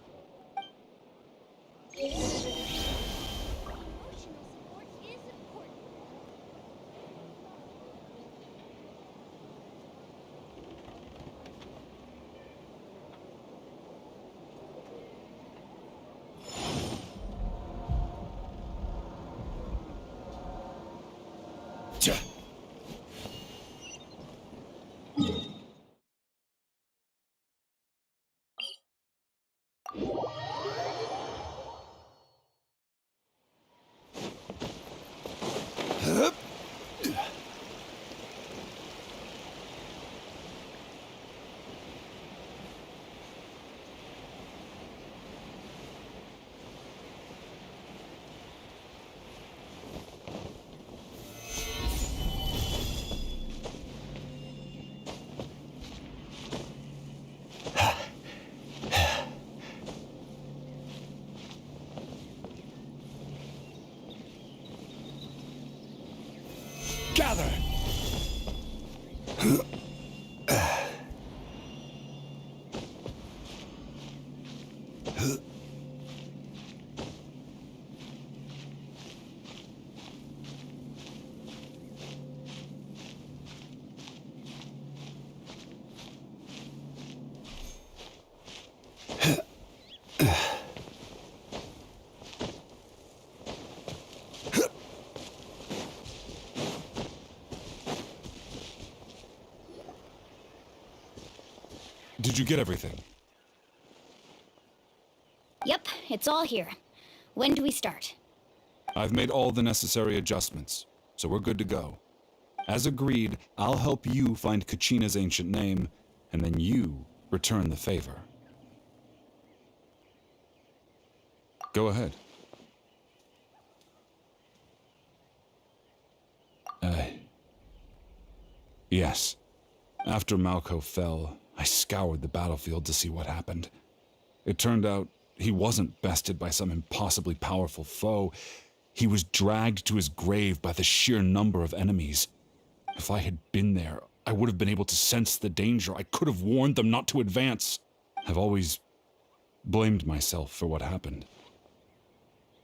Gather! Did you get everything? Yep, it's all here. When do we start? I've made all the necessary adjustments, so we're good to go. As agreed, I'll help you find Kachina's ancient name, and then you return the favor. Go ahead. Yes. After Malco fell, I scoured the battlefield to see what happened. It turned out he wasn't bested by some impossibly powerful foe. He was dragged to his grave by the sheer number of enemies. If I had been there, I would have been able to sense the danger. I could have warned them not to advance. I've always blamed myself for what happened.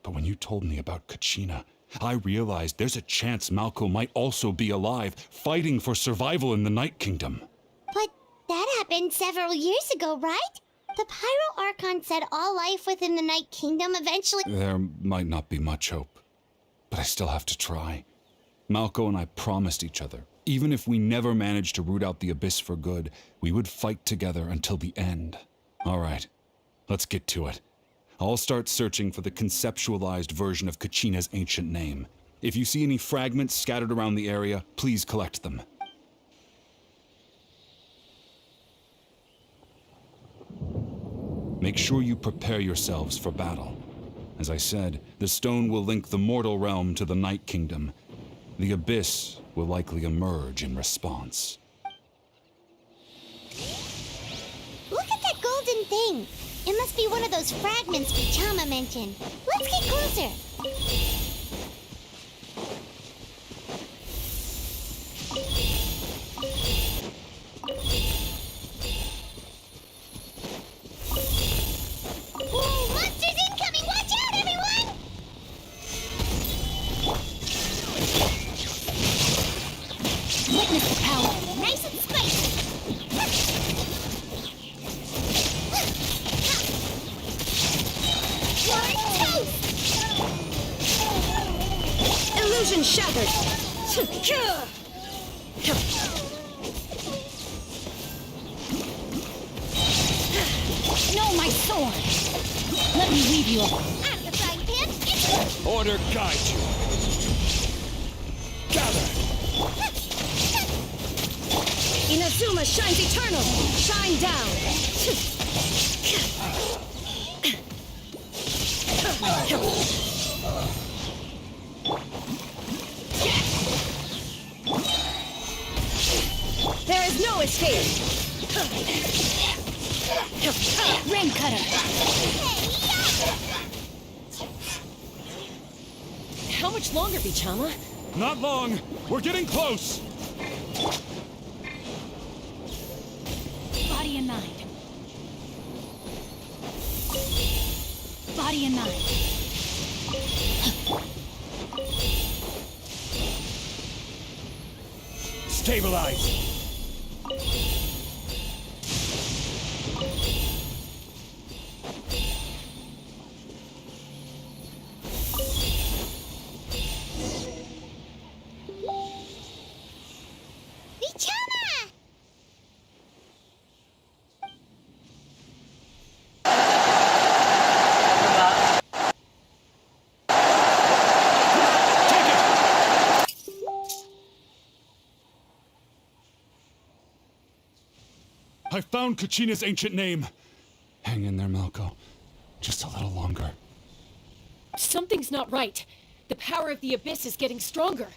But when you told me about Kachina, I realized there's a chance Malco might also be alive, fighting for survival in the Night Kingdom. But that happened several years ago, right? The Pyro Archon said all life within the Night Kingdom eventually— There might not be much hope, but I still have to try. Malco and I promised each other, even if we never managed to root out the Abyss for good, we would fight together until the end. All right, let's get to it. I'll start searching for the conceptualized version of Kachina's ancient name. If you see any fragments scattered around the area, please collect them. Make sure you prepare yourselves for battle. As I said, the stone will link the mortal realm to the Night Kingdom. The Abyss will likely emerge in response. Look at that golden thing! It must be one of those fragments Vichama mentioned. Let's get closer. Whoa, monsters incoming! Watch out, everyone! Witness the power. Nice and spicy. Illusion shattered! No, my sword! Let me leave you alone. Out of the frying pan! Order guide you. Gather! Inazuma shines eternal! Shine down! There is no escape! Rain cutter! How much longer, Vichama? Not long. We're getting close. Body and mind. Body and mind. Stabilize. Vichama! I found Kachina's ancient name. Hang in there, Malco. Just a little longer. Something's not right. The power of the Abyss is getting stronger.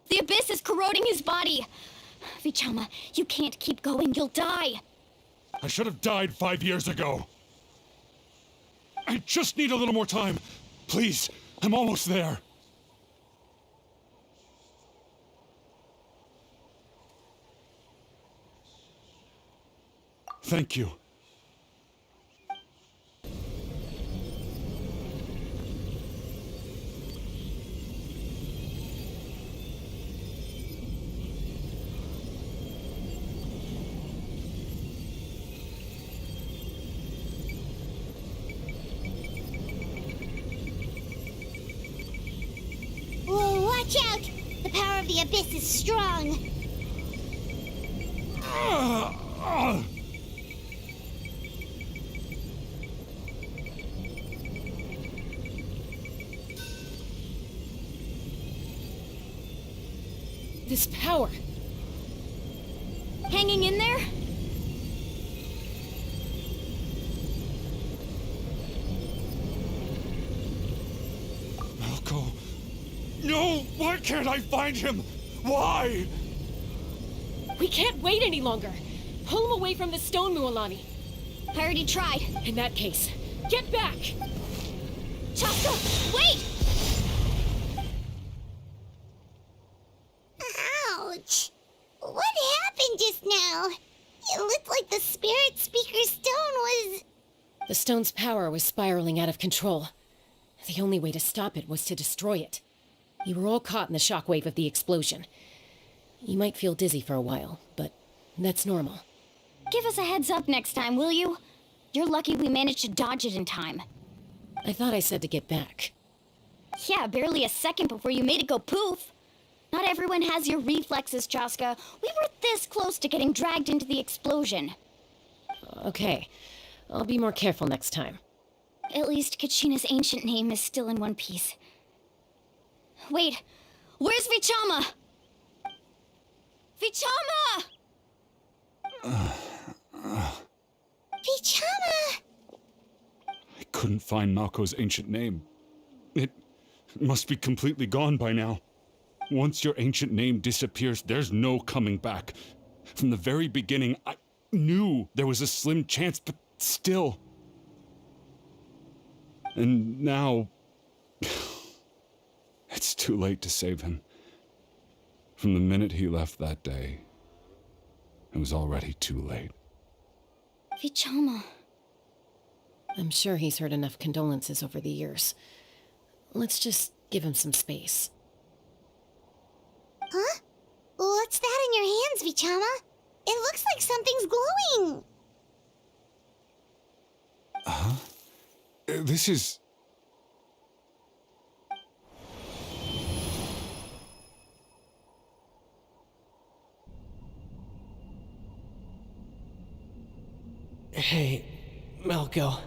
The Abyss is corroding his body. Vichama, you can't keep going. You'll die. I should have died 5 years ago. I just need a little more time. Please, I'm almost there. Thank you. Whoa, watch out! The power of the Abyss is strong. This power. Hanging in there? Malco. No! Why can't I find him? Why? We can't wait any longer. Pull him away from the stone, Mualani. I already tried. In that case, get back! Chaska, wait! Ouch! What happened just now? It looked like the spirit speaker's stone was... The stone's power was spiraling out of control. The only way to stop it was to destroy it. You were all caught in the shockwave of the explosion. You might feel dizzy for a while, but that's normal. Give us a heads up next time, will you? You're lucky we managed to dodge it in time. I thought I said to get back. Yeah, barely a second before you made it go poof. Not everyone has your reflexes, Chaska. We were this close to getting dragged into the explosion. Okay, I'll be more careful next time. At least Kachina's ancient name is still in one piece. Wait, where's Vichama? Vichama! Vichama! I couldn't find Malco's ancient name. It must be completely gone by now. Once your ancient name disappears, there's no coming back. From the very beginning, I knew there was a slim chance, but still. And now... it's too late to save him. From the minute he left that day, it was already too late. Vichama. I'm sure he's heard enough condolences over the years. Let's just give him some space. Huh? What's that in your hands, Vichama? It looks like something's glowing! Huh? This is... Hey, Malco.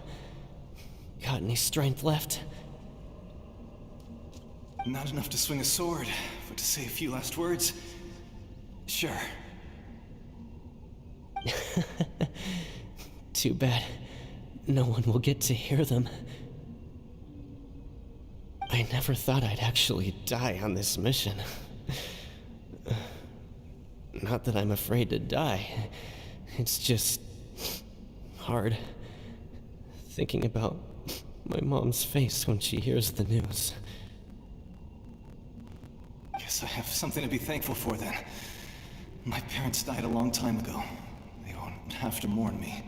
Got any strength left? Not enough to swing a sword, but to say a few last words? Sure. Too bad. No one will get to hear them. I never thought I'd actually die on this mission. Not that I'm afraid to die. It's just... hard. Thinking about my mom's face when she hears the news. Guess I have something to be thankful for then. My parents died a long time ago. They won't have to mourn me.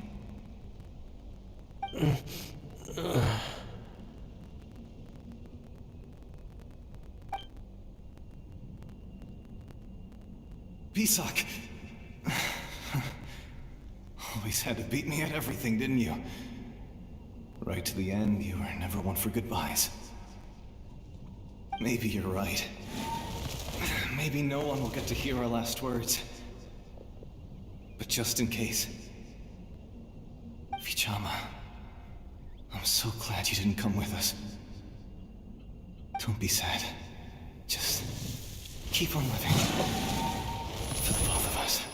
Pisak! Always had to beat me at everything, didn't you? Right to the end, you were never one for goodbyes. Maybe you're right. Maybe no one will get to hear our last words. But just in case... Vichama, I'm so glad you didn't come with us. Don't be sad. Just keep on living. For the both of us.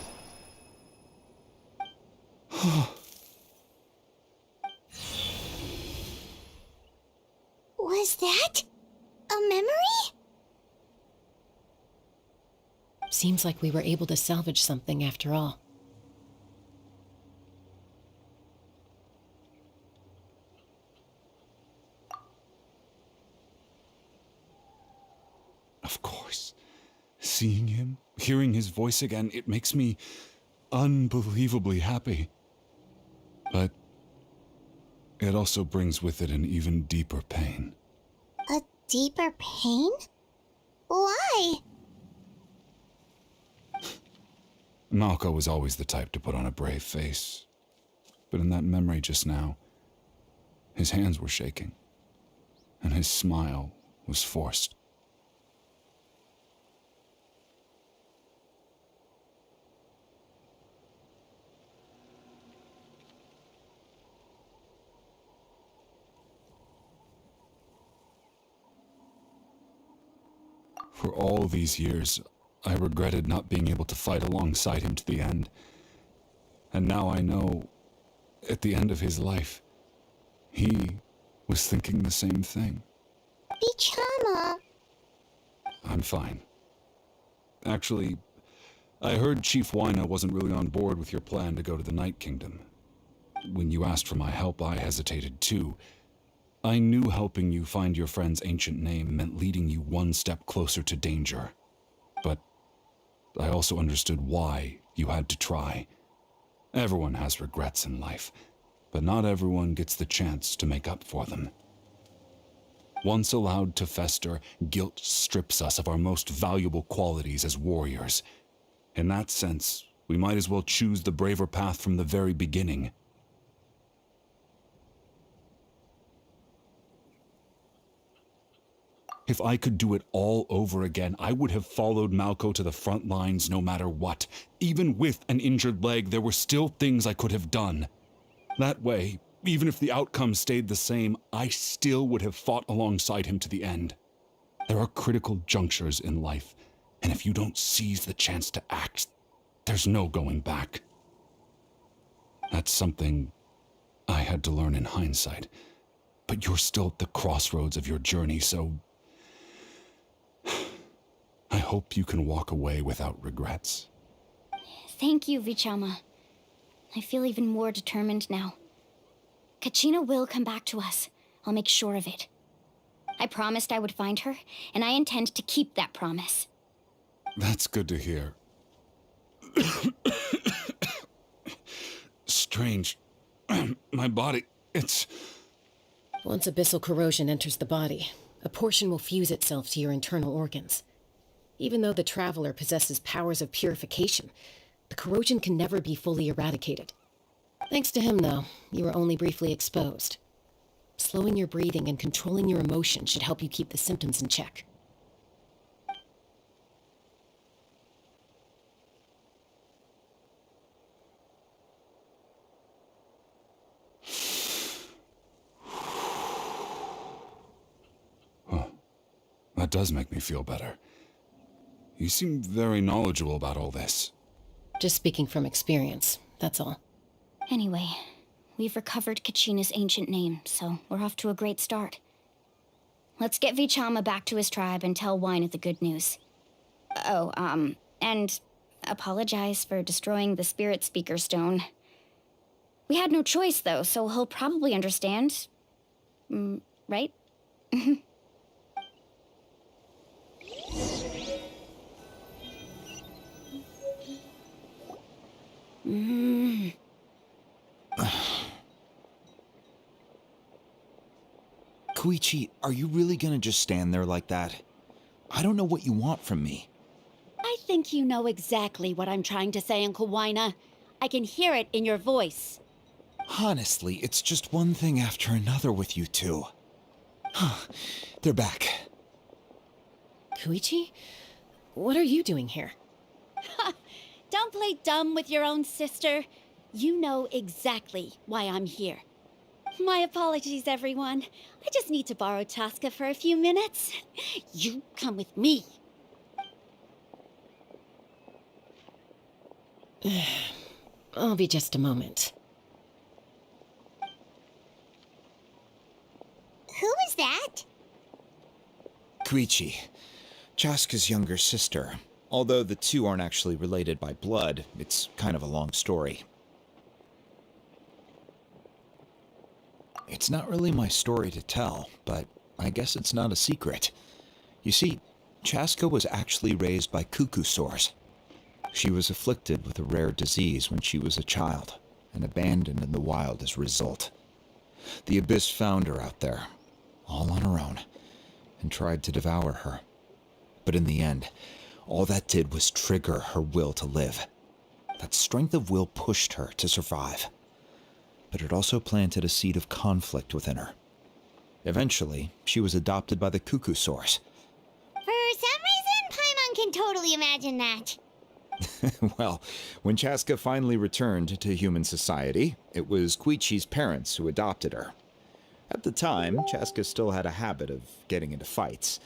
Was that a memory? Seems like we were able to salvage something after all. Of course. Seeing him, hearing his voice again, it makes me unbelievably happy. But it also brings with it an even deeper pain. A deeper pain? Why? Malco was always the type to put on a brave face. But in that memory just now, his hands were shaking, and his smile was forced. For all these years, I regretted not being able to fight alongside him to the end. And now I know, at the end of his life, he was thinking the same thing. Bichama! I'm fine. Actually, I heard Chief Wyna wasn't really on board with your plan to go to the Night Kingdom. When you asked for my help, I hesitated too. I knew helping you find your friend's ancient name meant leading you one step closer to danger. But I also understood why you had to try. Everyone has regrets in life, but not everyone gets the chance to make up for them. Once allowed to fester, guilt strips us of our most valuable qualities as warriors. In that sense, we might as well choose the braver path from the very beginning. If I could do it all over again, I would have followed Malco to the front lines no matter what. Even with an injured leg, there were still things I could have done. That way, even if the outcome stayed the same, I still would have fought alongside him to the end. There are critical junctures in life, and if you don't seize the chance to act, there's no going back. That's something I had to learn in hindsight, but you're still at the crossroads of your journey, so I hope you can walk away without regrets. Thank you, Vichama. I feel even more determined now. Kachina will come back to us. I'll make sure of it. I promised I would find her, and I intend to keep that promise. That's good to hear. Strange. My body, it's... Once abyssal corrosion enters the body, a portion will fuse itself to your internal organs. Even though the Traveler possesses powers of purification, the corrosion can never be fully eradicated. Thanks to him, though, you were only briefly exposed. Slowing your breathing and controlling your emotions should help you keep the symptoms in check. That does make me feel better. You seem very knowledgeable about all this. Just speaking from experience, that's all. Anyway, we've recovered Kachina's ancient name, so we're off to a great start. Let's get Vichama back to his tribe and tell Wyna the good news. Oh, and apologize for destroying the Spirit Speaker Stone. We had no choice, though, so he'll probably understand. Right? Koichi, are you really gonna just stand there like that? I don't know what you want from me. I think you know exactly what I'm trying to say, Uncle Wyna. I can hear it in your voice. Honestly, it's just one thing after another with you two. They're back. Koichi? What are you doing here? Don't play dumb with your own sister. You know exactly why I'm here. My apologies, everyone. I just need to borrow Tosca for a few minutes. You come with me. I'll be just a moment. Who was that? Koichi, Chaska's younger sister. Although the two aren't actually related by blood, it's kind of a long story. It's not really my story to tell, but I guess it's not a secret. You see, Chaska was actually raised by cuckoo sores. She was afflicted with a rare disease when she was a child, and abandoned in the wild as a result. The Abyss found her out there, all on her own, and tried to devour her. But in the end, all that did was trigger her will to live. That strength of will pushed her to survive. But it also planted a seed of conflict within her. Eventually, she was adopted by the cuckoo source. For some reason, Paimon can totally imagine that. Well, when Chaska finally returned to human society, it was Koichi's parents who adopted her. At the time, Chaska still had a habit of getting into fights,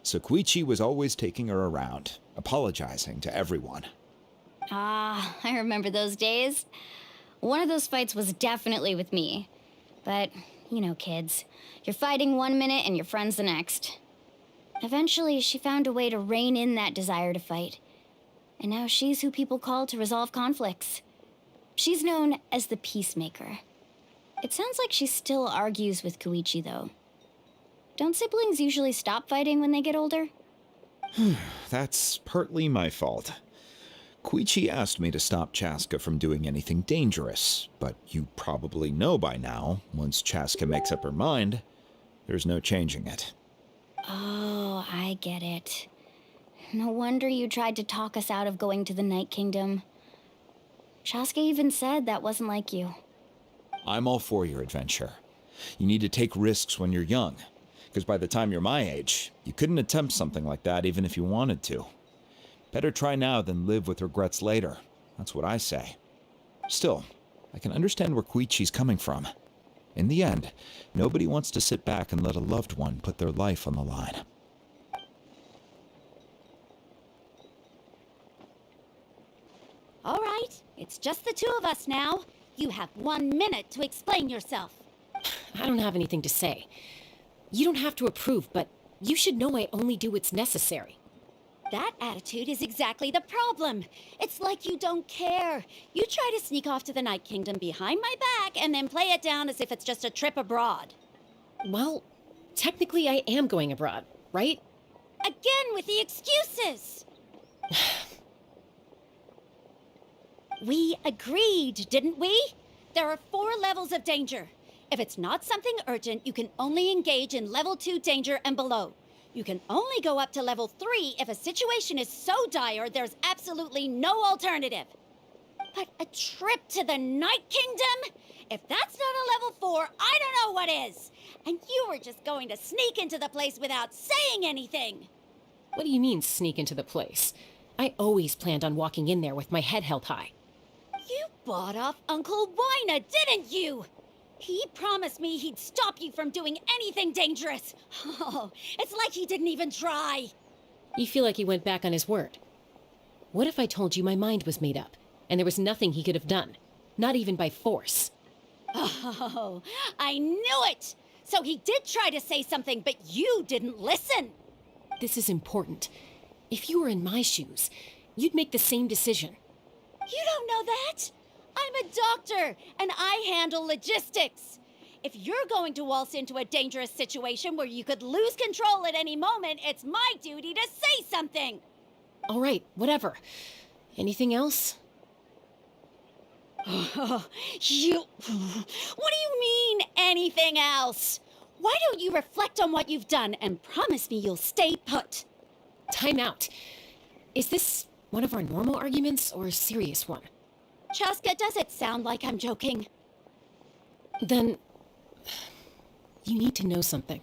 So Koichi was always taking her around, apologizing to everyone. Ah, I remember those days. One of those fights was definitely with me. But, you know, kids. You're fighting one minute and your friend's the next. Eventually, she found a way to rein in that desire to fight. And now she's who people call to resolve conflicts. She's known as the Peacemaker. It sounds like she still argues with Koichi, though. Don't siblings usually stop fighting when they get older? That's partly my fault. Koichi asked me to stop Chaska from doing anything dangerous, but you probably know by now, once Chaska makes up her mind, there's no changing it. Oh, I get it. No wonder you tried to talk us out of going to the Night Kingdom. Chaska even said that wasn't like you. I'm all for your adventure. You need to take risks when you're young, because by the time you're my age, you couldn't attempt something like that even if you wanted to. Better try now than live with regrets later. That's what I say. Still, I can understand where Koichi's coming from. In the end, nobody wants to sit back and let a loved one put their life on the line. All right, it's just the two of us now. You have 1 minute to explain yourself. I don't have anything to say. You don't have to approve, but you should know I only do what's necessary. That attitude is exactly the problem. It's like you don't care. You try to sneak off to the Night Kingdom behind my back and then play it down as if it's just a trip abroad. Well, technically I am going abroad, right? Again with the excuses! We agreed, didn't we? There are 4 levels of danger. If it's not something urgent, you can only engage in level 2 danger and below. You can only go up to level 3 if a situation is so dire there's absolutely no alternative. But a trip to the Night Kingdom? If that's not a level 4, I don't know what is. And you were just going to sneak into the place without saying anything. What do you mean, sneak into the place? I always planned on walking in there with my head held high. You bought off Uncle Wina, didn't you? He promised me he'd stop you from doing anything dangerous. Oh, it's like he didn't even try. You feel like he went back on his word. What if I told you my mind was made up, and there was nothing he could have done? Not even by force. Oh, I knew it! So he did try to say something, but you didn't listen. This is important. If you were in my shoes, you'd make the same decision. You don't know that? I'm a doctor, and I handle logistics. If you're going to waltz into a dangerous situation where you could lose control at any moment, it's my duty to say something. All right, whatever. Anything else? What do you mean, anything else? Why don't you reflect on what you've done and promise me you'll stay put? Time out. Is this one of our normal arguments or a serious one? Chaska, does it sound like I'm joking? Then, you need to know something.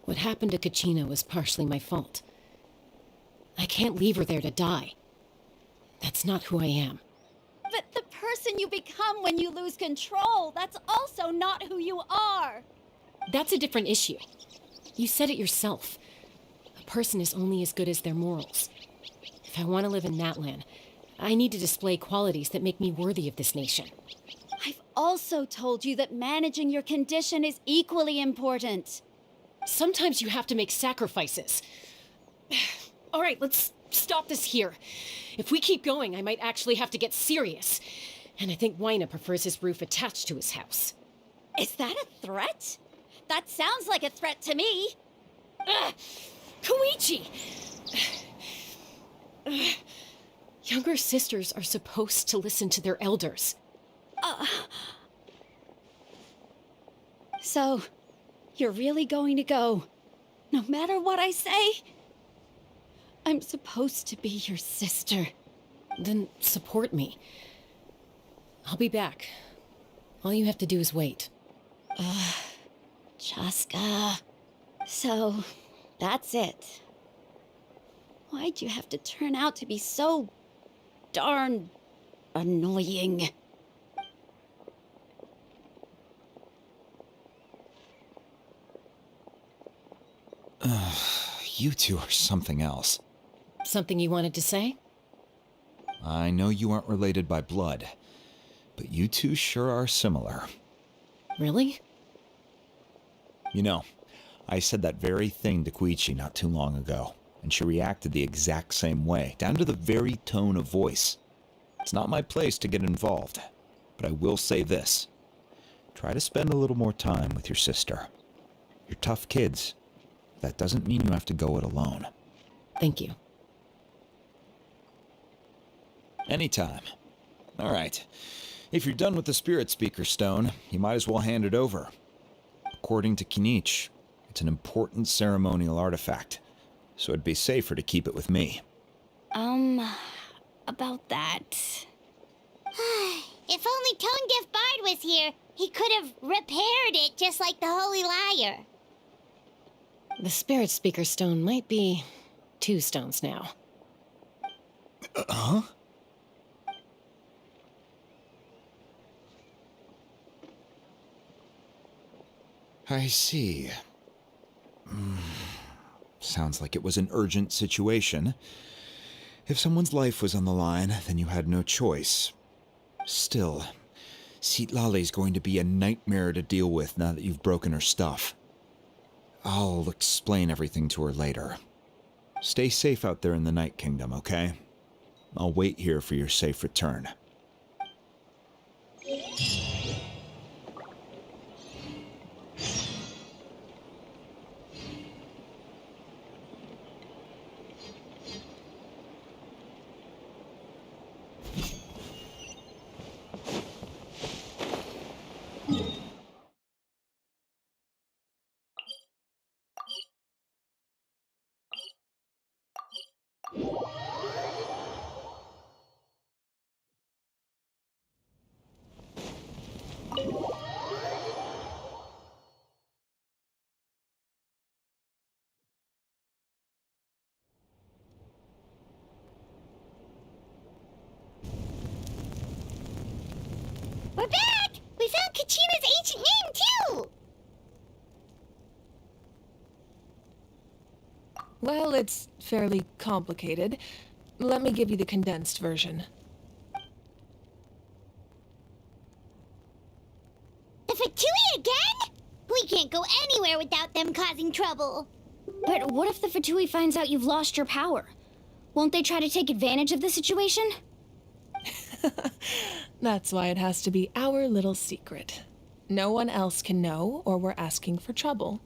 What happened to Kachina was partially my fault. I can't leave her there to die. That's not who I am. But the person you become when you lose control, that's also not who you are. That's a different issue. You said it yourself. A person is only as good as their morals. If I want to live in Natlan, I need to display qualities that make me worthy of this nation. I've also told you that managing your condition is equally important. Sometimes you have to make sacrifices. All right, let's stop this here. If we keep going, I might actually have to get serious. And I think Wina prefers his roof attached to his house. Is that a threat? That sounds like a threat to me. Koichi! Younger sisters are supposed to listen to their elders. So, you're really going to go, no matter what I say? I'm supposed to be your sister. Then support me. I'll be back. All you have to do is wait. Chaska. So, that's it. Why'd you have to turn out to be so darn annoying? Ugh. You two are something else. Something you wanted to say? I know you aren't related by blood, but you two sure are similar. Really? You know, I said that very thing to Koichi not too long ago, and she reacted the exact same way, down to the very tone of voice. It's not my place to get involved, but I will say this. Try to spend a little more time with your sister. You're tough kids. That doesn't mean you have to go it alone. Thank you. Anytime. All right. If you're done with the Spirit Speaker Stone, you might as well hand it over. According to Kinich, it's an important ceremonial artifact, so it'd be safer to keep it with me. About that. If only Tone Deaf Bard was here, he could have repaired it just like the Holy Liar. The Spirit Speaker Stone might be 2 stones now. Huh? I see. Sounds like it was an urgent situation. If someone's life was on the line, then you had no choice. Still, Citlali's going to be a nightmare to deal with now that you've broken her stuff. I'll explain everything to her later. Stay safe out there in the Night Kingdom, okay? I'll wait here for your safe return. We're back! We found Kachina's ancient name, too! Well, it's fairly complicated. Let me give you the condensed version. The Fatui again? We can't go anywhere without them causing trouble. But what if the Fatui finds out you've lost your power? Won't they try to take advantage of the situation? That's why it has to be our little secret. No one else can know, or we're asking for trouble.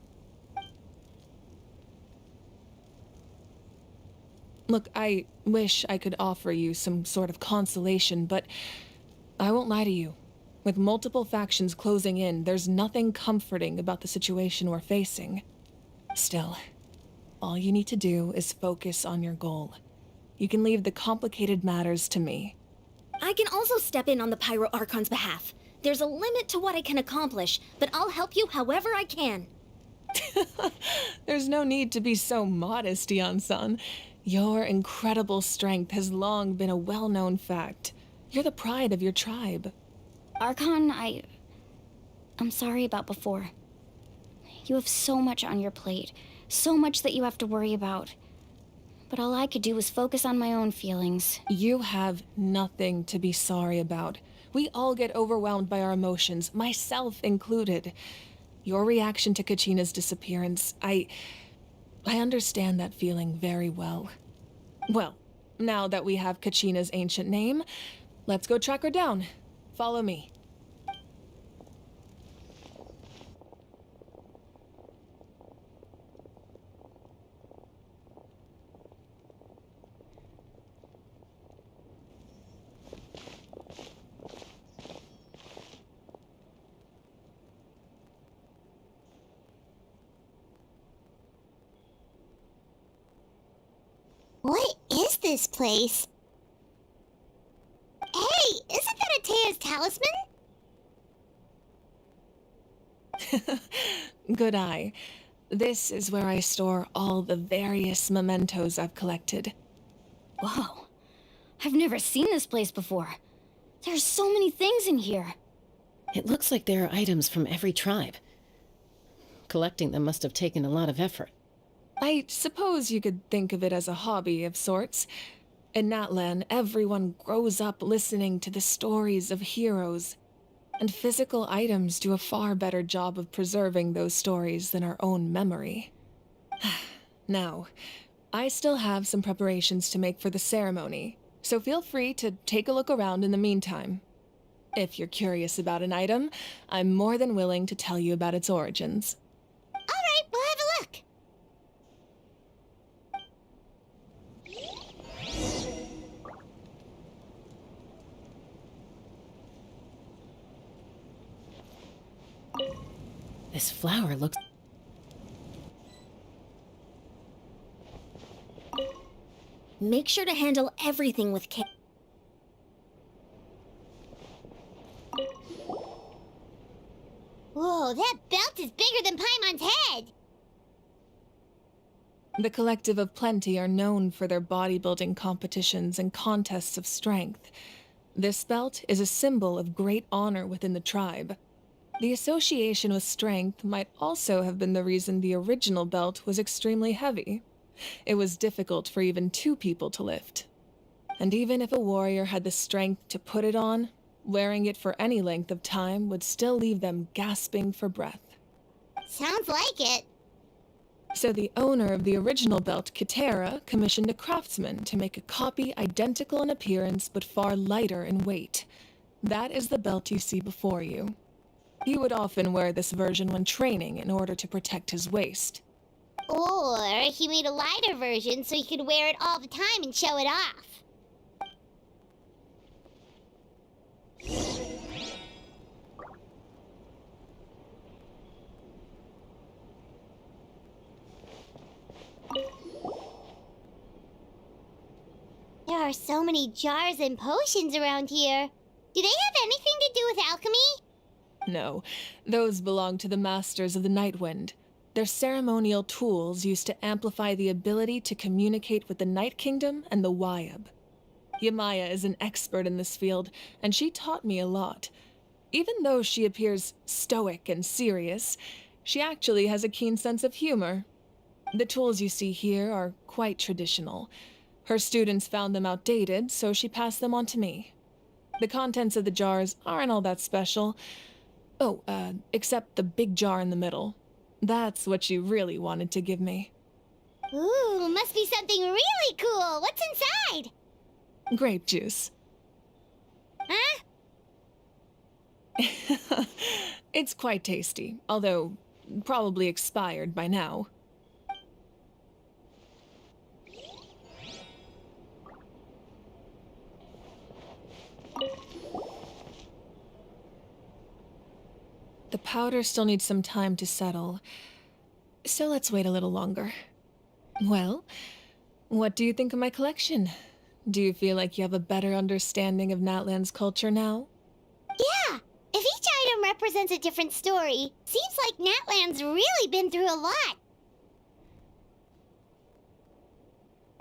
Look, I wish I could offer you some sort of consolation, but I won't lie to you. With multiple factions closing in, there's nothing comforting about the situation we're facing. Still, all you need to do is focus on your goal. You can leave the complicated matters to me. I can also step in on the Pyro Archon's behalf. There's a limit to what I can accomplish, but I'll help you however I can. There's no need to be so modest, Yan-san. Your incredible strength has long been a well-known fact. You're the pride of your tribe. Archon, I'm sorry about before. You have so much on your plate, so much that you have to worry about. But all I could do was focus on my own feelings. You have nothing to be sorry about. We all get overwhelmed by our emotions, myself included. Your reaction to Kachina's disappearance, I understand that feeling very well. Well, now that we have Kachina's ancient name, let's go track her down. Follow me. What is this place? Hey, isn't that Atea's talisman? Good eye. This is where I store all the various mementos I've collected. Whoa. I've never seen this place before. There's so many things in here. It looks like there are items from every tribe. Collecting them must have taken a lot of effort. I suppose you could think of it as a hobby of sorts. In Natlan, everyone grows up listening to the stories of heroes, and physical items do a far better job of preserving those stories than our own memory. Now, I still have some preparations to make for the ceremony, so feel free to take a look around in the meantime. If you're curious about an item, I'm more than willing to tell you about its origins. Alright, we'll have a look. This flower looks... Make sure to handle everything with care. Whoa, that belt is bigger than Paimon's head! The Collective of Plenty are known for their bodybuilding competitions and contests of strength. This belt is a symbol of great honor within the tribe. The association with strength might also have been the reason the original belt was extremely heavy. It was difficult for even 2 people to lift. And even if a warrior had the strength to put it on, wearing it for any length of time would still leave them gasping for breath. Sounds like it. So the owner of the original belt, Kitera, commissioned a craftsman to make a copy identical in appearance but far lighter in weight. That is the belt you see before you. He would often wear this version when training in order to protect his waist. Or he made a lighter version so he could wear it all the time and show it off. There are so many jars and potions around here. Do they have anything to do with alchemy? No, those belong to the Masters of the Nightwind. They're ceremonial tools used to amplify the ability to communicate with the Night Kingdom and the Wyab. Yamaya is an expert in this field, and she taught me a lot. Even though she appears stoic and serious, she actually has a keen sense of humor. The tools you see here are quite traditional. Her students found them outdated, so she passed them on to me. The contents of the jars aren't all that special. Oh, except the big jar in the middle. That's what she really wanted to give me. Ooh, must be something really cool. What's inside? Grape juice. Huh? It's quite tasty, although probably expired by now. The powder still needs some time to settle, so let's wait a little longer. Well, what do you think of my collection? Do you feel like you have a better understanding of Natlan's culture now? Yeah! If each item represents a different story, seems like Natlan's really been through a lot.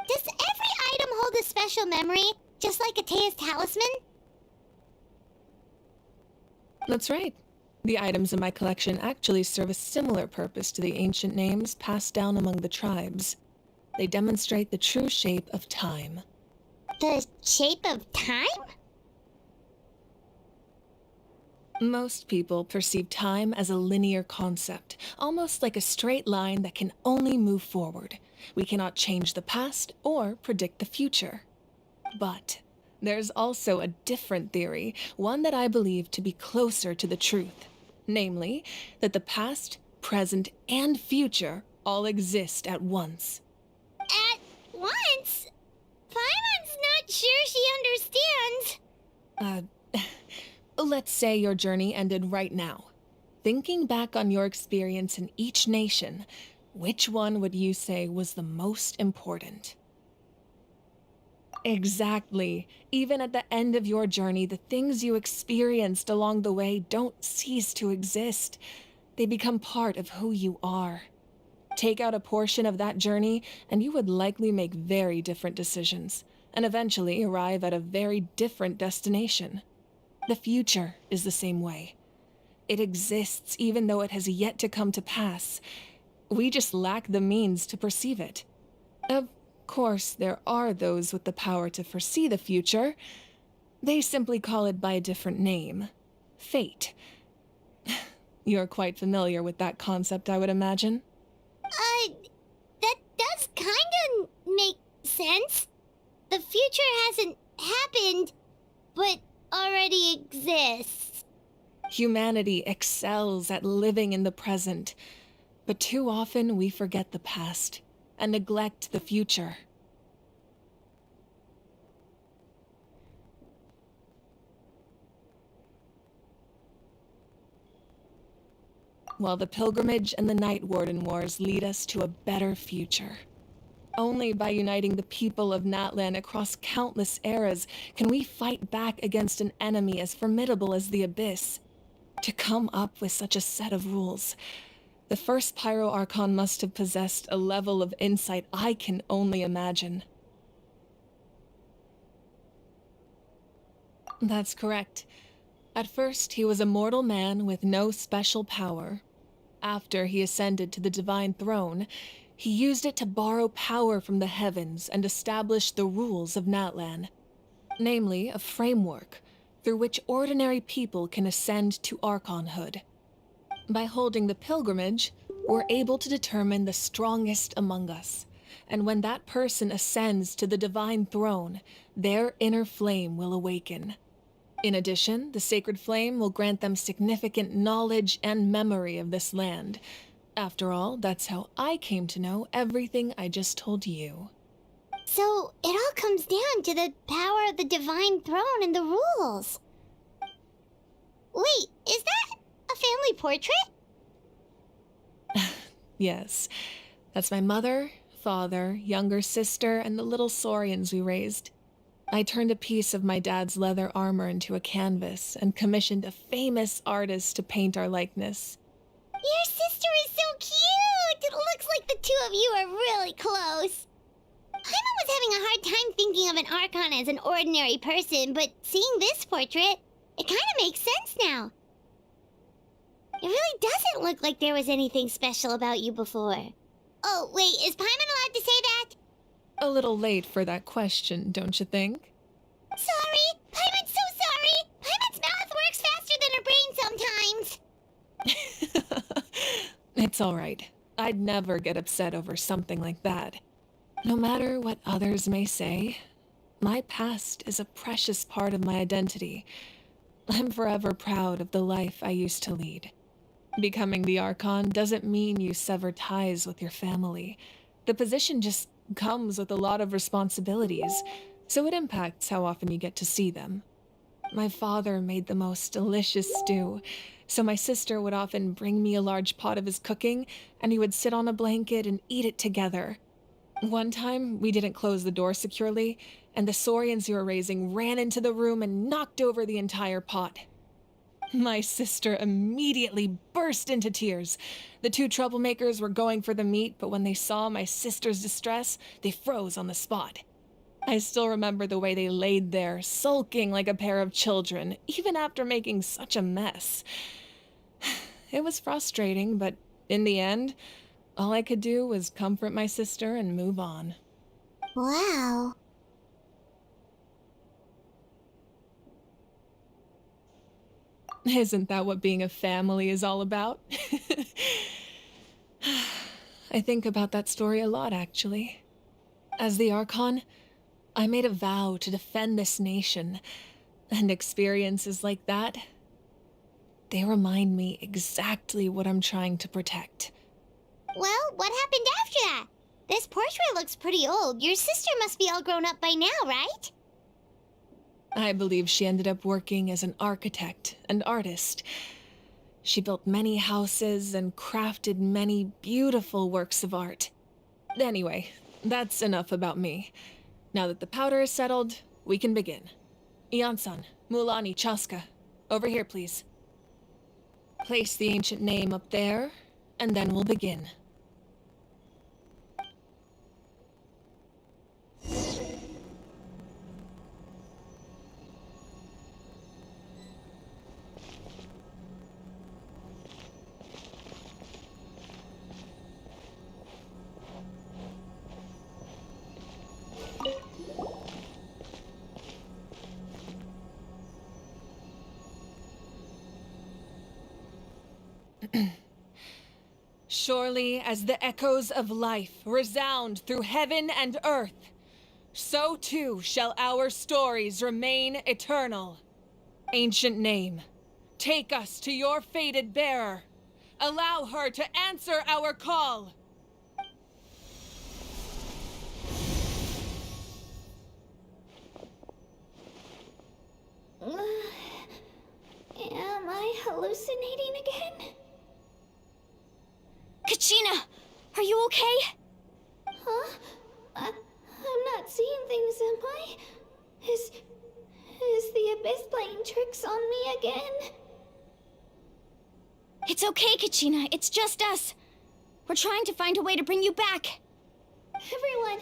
Does every item hold a special memory, just like Atea's talisman? That's right. The items in my collection actually serve a similar purpose to the ancient names passed down among the tribes. They demonstrate the true shape of time. The shape of time? Most people perceive time as a linear concept, almost like a straight line that can only move forward. We cannot change the past or predict the future. But there's also a different theory, one that I believe to be closer to the truth. Namely, that the past, present, and future all exist at once. At once? Paimon's not sure she understands. Let's say your journey ended right now. Thinking back on your experience in each nation, which one would you say was the most important? Exactly. Even at the end of your journey, the things you experienced along the way don't cease to exist. They become part of who you are. Take out a portion of that journey, and you would likely make very different decisions, and eventually arrive at a very different destination. The future is the same way. It exists even though it has yet to come to pass. We just lack the means to perceive it. Of course, there are those with the power to foresee the future. They simply call it by a different name. Fate. You're quite familiar with that concept, I would imagine. That does kinda make sense. The future hasn't happened, but already exists. Humanity excels at living in the present, but too often we forget the past and neglect the future. While the Pilgrimage and the Night Warden Wars lead us to a better future. Only by uniting the people of Natlan across countless eras can we fight back against an enemy as formidable as the Abyss. To come up with such a set of rules, the first Pyro Archon must have possessed a level of insight I can only imagine. That's correct. At first, he was a mortal man with no special power. After he ascended to the divine throne, he used it to borrow power from the heavens and establish the rules of Natlan. Namely, a framework through which ordinary people can ascend to Archonhood. By holding the pilgrimage, we're able to determine the strongest among us. And when that person ascends to the divine throne, their inner flame will awaken. In addition, the sacred flame will grant them significant knowledge and memory of this land. After all, that's how I came to know everything I just told you. So, it all comes down to the power of the divine throne and the rules. Wait, is that a family portrait? Yes, that's my mother, father, younger sister, and the little saurians we raised. I turned a piece of my dad's leather armor into a canvas and commissioned a famous artist to paint our likeness. Your sister is so cute! It looks like the two of you are really close. Paimon was having a hard time thinking of an Archon as an ordinary person, but seeing this portrait, it kind of makes sense now. It really doesn't look like there was anything special about you before. Oh, wait, is Paimon allowed to say that? A little late for that question, don't you think? Sorry! Paimon's so sorry! Paimon's mouth works faster than her brain sometimes! It's all right. I'd never get upset over something like that. No matter what others may say, my past is a precious part of my identity. I'm forever proud of the life I used to lead. Becoming the Archon doesn't mean you sever ties with your family. The position just comes with a lot of responsibilities, so it impacts how often you get to see them. My father made the most delicious stew, so my sister would often bring me a large pot of his cooking, and we would sit on a blanket and eat it together. One time, we didn't close the door securely, and the saurians you were raising ran into the room and knocked over the entire pot. My sister immediately burst into tears. The two troublemakers were going for the meat, but when they saw my sister's distress, they froze on the spot. I still remember the way they laid there, sulking like a pair of children, even after making such a mess. It was frustrating, but in the end, all I could do was comfort my sister and move on. Wow. Isn't that what being a family is all about? I think about that story a lot, actually. As the Archon, I made a vow to defend this nation, and experiences like that, they remind me exactly what I'm trying to protect. Well, what happened after that? This portrait looks pretty old. Your sister must be all grown up by now, right? I believe she ended up working as an architect and artist. She built many houses and crafted many beautiful works of art. Anyway, that's enough about me. Now that the powder is settled, we can begin. Iansan, Mulani, Chaska, over here, please. Place the ancient name up there, and then we'll begin. surely as the echoes of life resound through heaven and earth, so too shall our stories remain eternal. Ancient name, take us to your fated bearer. Allow her to answer our call. Am I hallucinating again? Kachina, are you okay? Huh? I'm not seeing things, am I? Is the Abyss playing tricks on me again? It's okay, Kachina. It's just us. We're trying to find a way to bring you back. Everyone,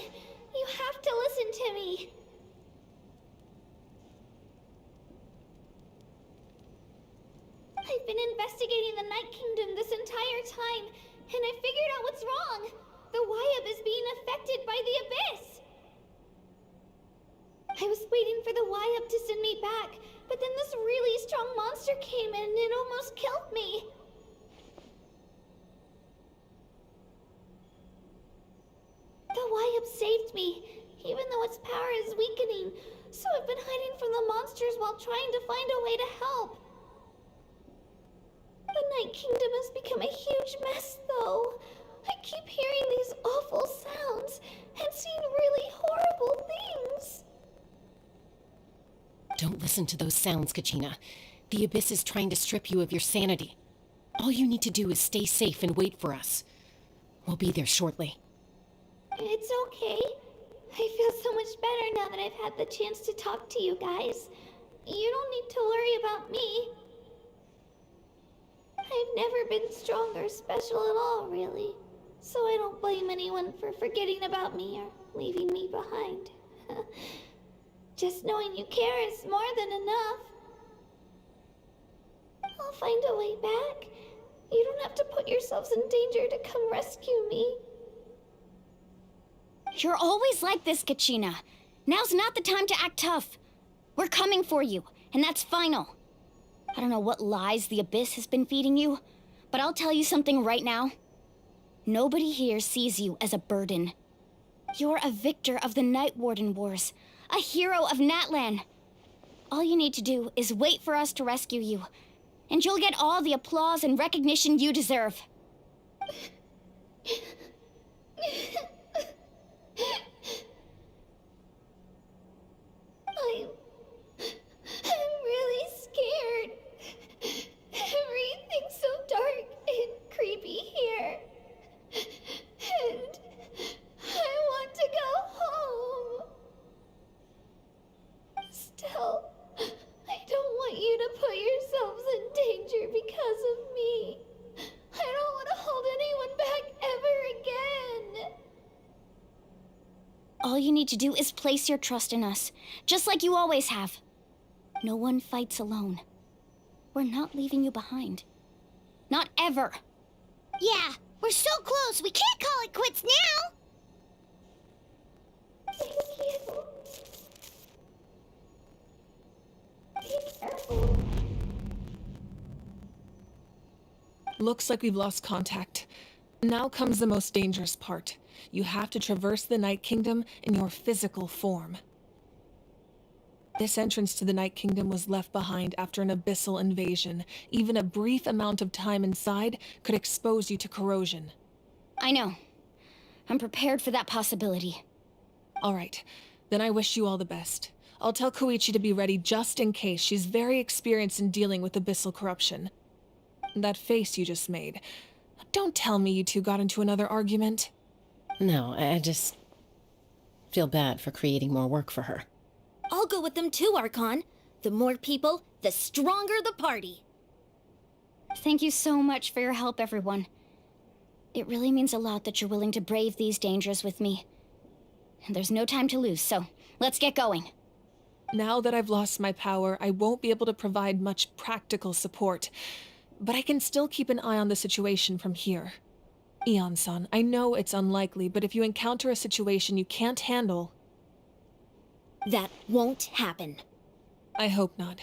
you have to listen to me. I've been investigating the Night Kingdom this entire time, and I figured out what's wrong. The Wyab is being affected by the Abyss. I was waiting for the Wyab to send me back, but then this really strong monster came in and it almost killed me. The Wyab saved me, even though its power is weakening, so I've been hiding from the monsters while trying to find a way to help. The Night Kingdom has become a huge mess, though. I keep hearing these awful sounds and seeing really horrible things. Don't listen to those sounds, Kachina. The Abyss is trying to strip you of your sanity. All you need to do is stay safe and wait for us. We'll be there shortly. It's okay. I feel so much better now that I've had the chance to talk to you guys. You don't need to worry about me. I've never been strong or special at all, really. So I don't blame anyone for forgetting about me or leaving me behind. Just knowing you care is more than enough. I'll find a way back. You don't have to put yourselves in danger to come rescue me. You're always like this, Kachina. Now's not the time to act tough. We're coming for you, and that's final. I don't know what lies the Abyss has been feeding you, but I'll tell you something right now. Nobody here sees you as a burden. You're a victor of the Night Warden Wars, a hero of Natlan. All you need to do is wait for us to rescue you, and you'll get all the applause and recognition you deserve. I'm really scared. Everything's so dark and creepy here. And I want to go home. Still, I don't want you to put yourselves in danger because of me. I don't want to hold anyone back ever again. All you need to do is place your trust in us, just like you always have. No one fights alone. We're not leaving you behind. Not ever. Yeah, we're so close, we can't call it quits now! Thank you. Be careful. Looks like we've lost contact. Now comes the most dangerous part. You have to traverse the Night Kingdom in your physical form. This entrance to the Night Kingdom was left behind after an abyssal invasion. Even a brief amount of time inside could expose you to corrosion. I know. I'm prepared for that possibility. All right, then I wish you all the best. I'll tell Koichi to be ready just in case. She's very experienced in dealing with abyssal corruption. That face you just made. Don't tell me you two got into another argument. No, I just feel bad for creating more work for her. I'll go with them too, Archon. The more people, the stronger the party. Thank you so much for your help, everyone. It really means a lot that you're willing to brave these dangers with me. And there's no time to lose, so let's get going. Now that I've lost my power, I won't be able to provide much practical support. But I can still keep an eye on the situation from here. Eon-san, I know it's unlikely, but if you encounter a situation you can't handle... That won't happen. I hope not.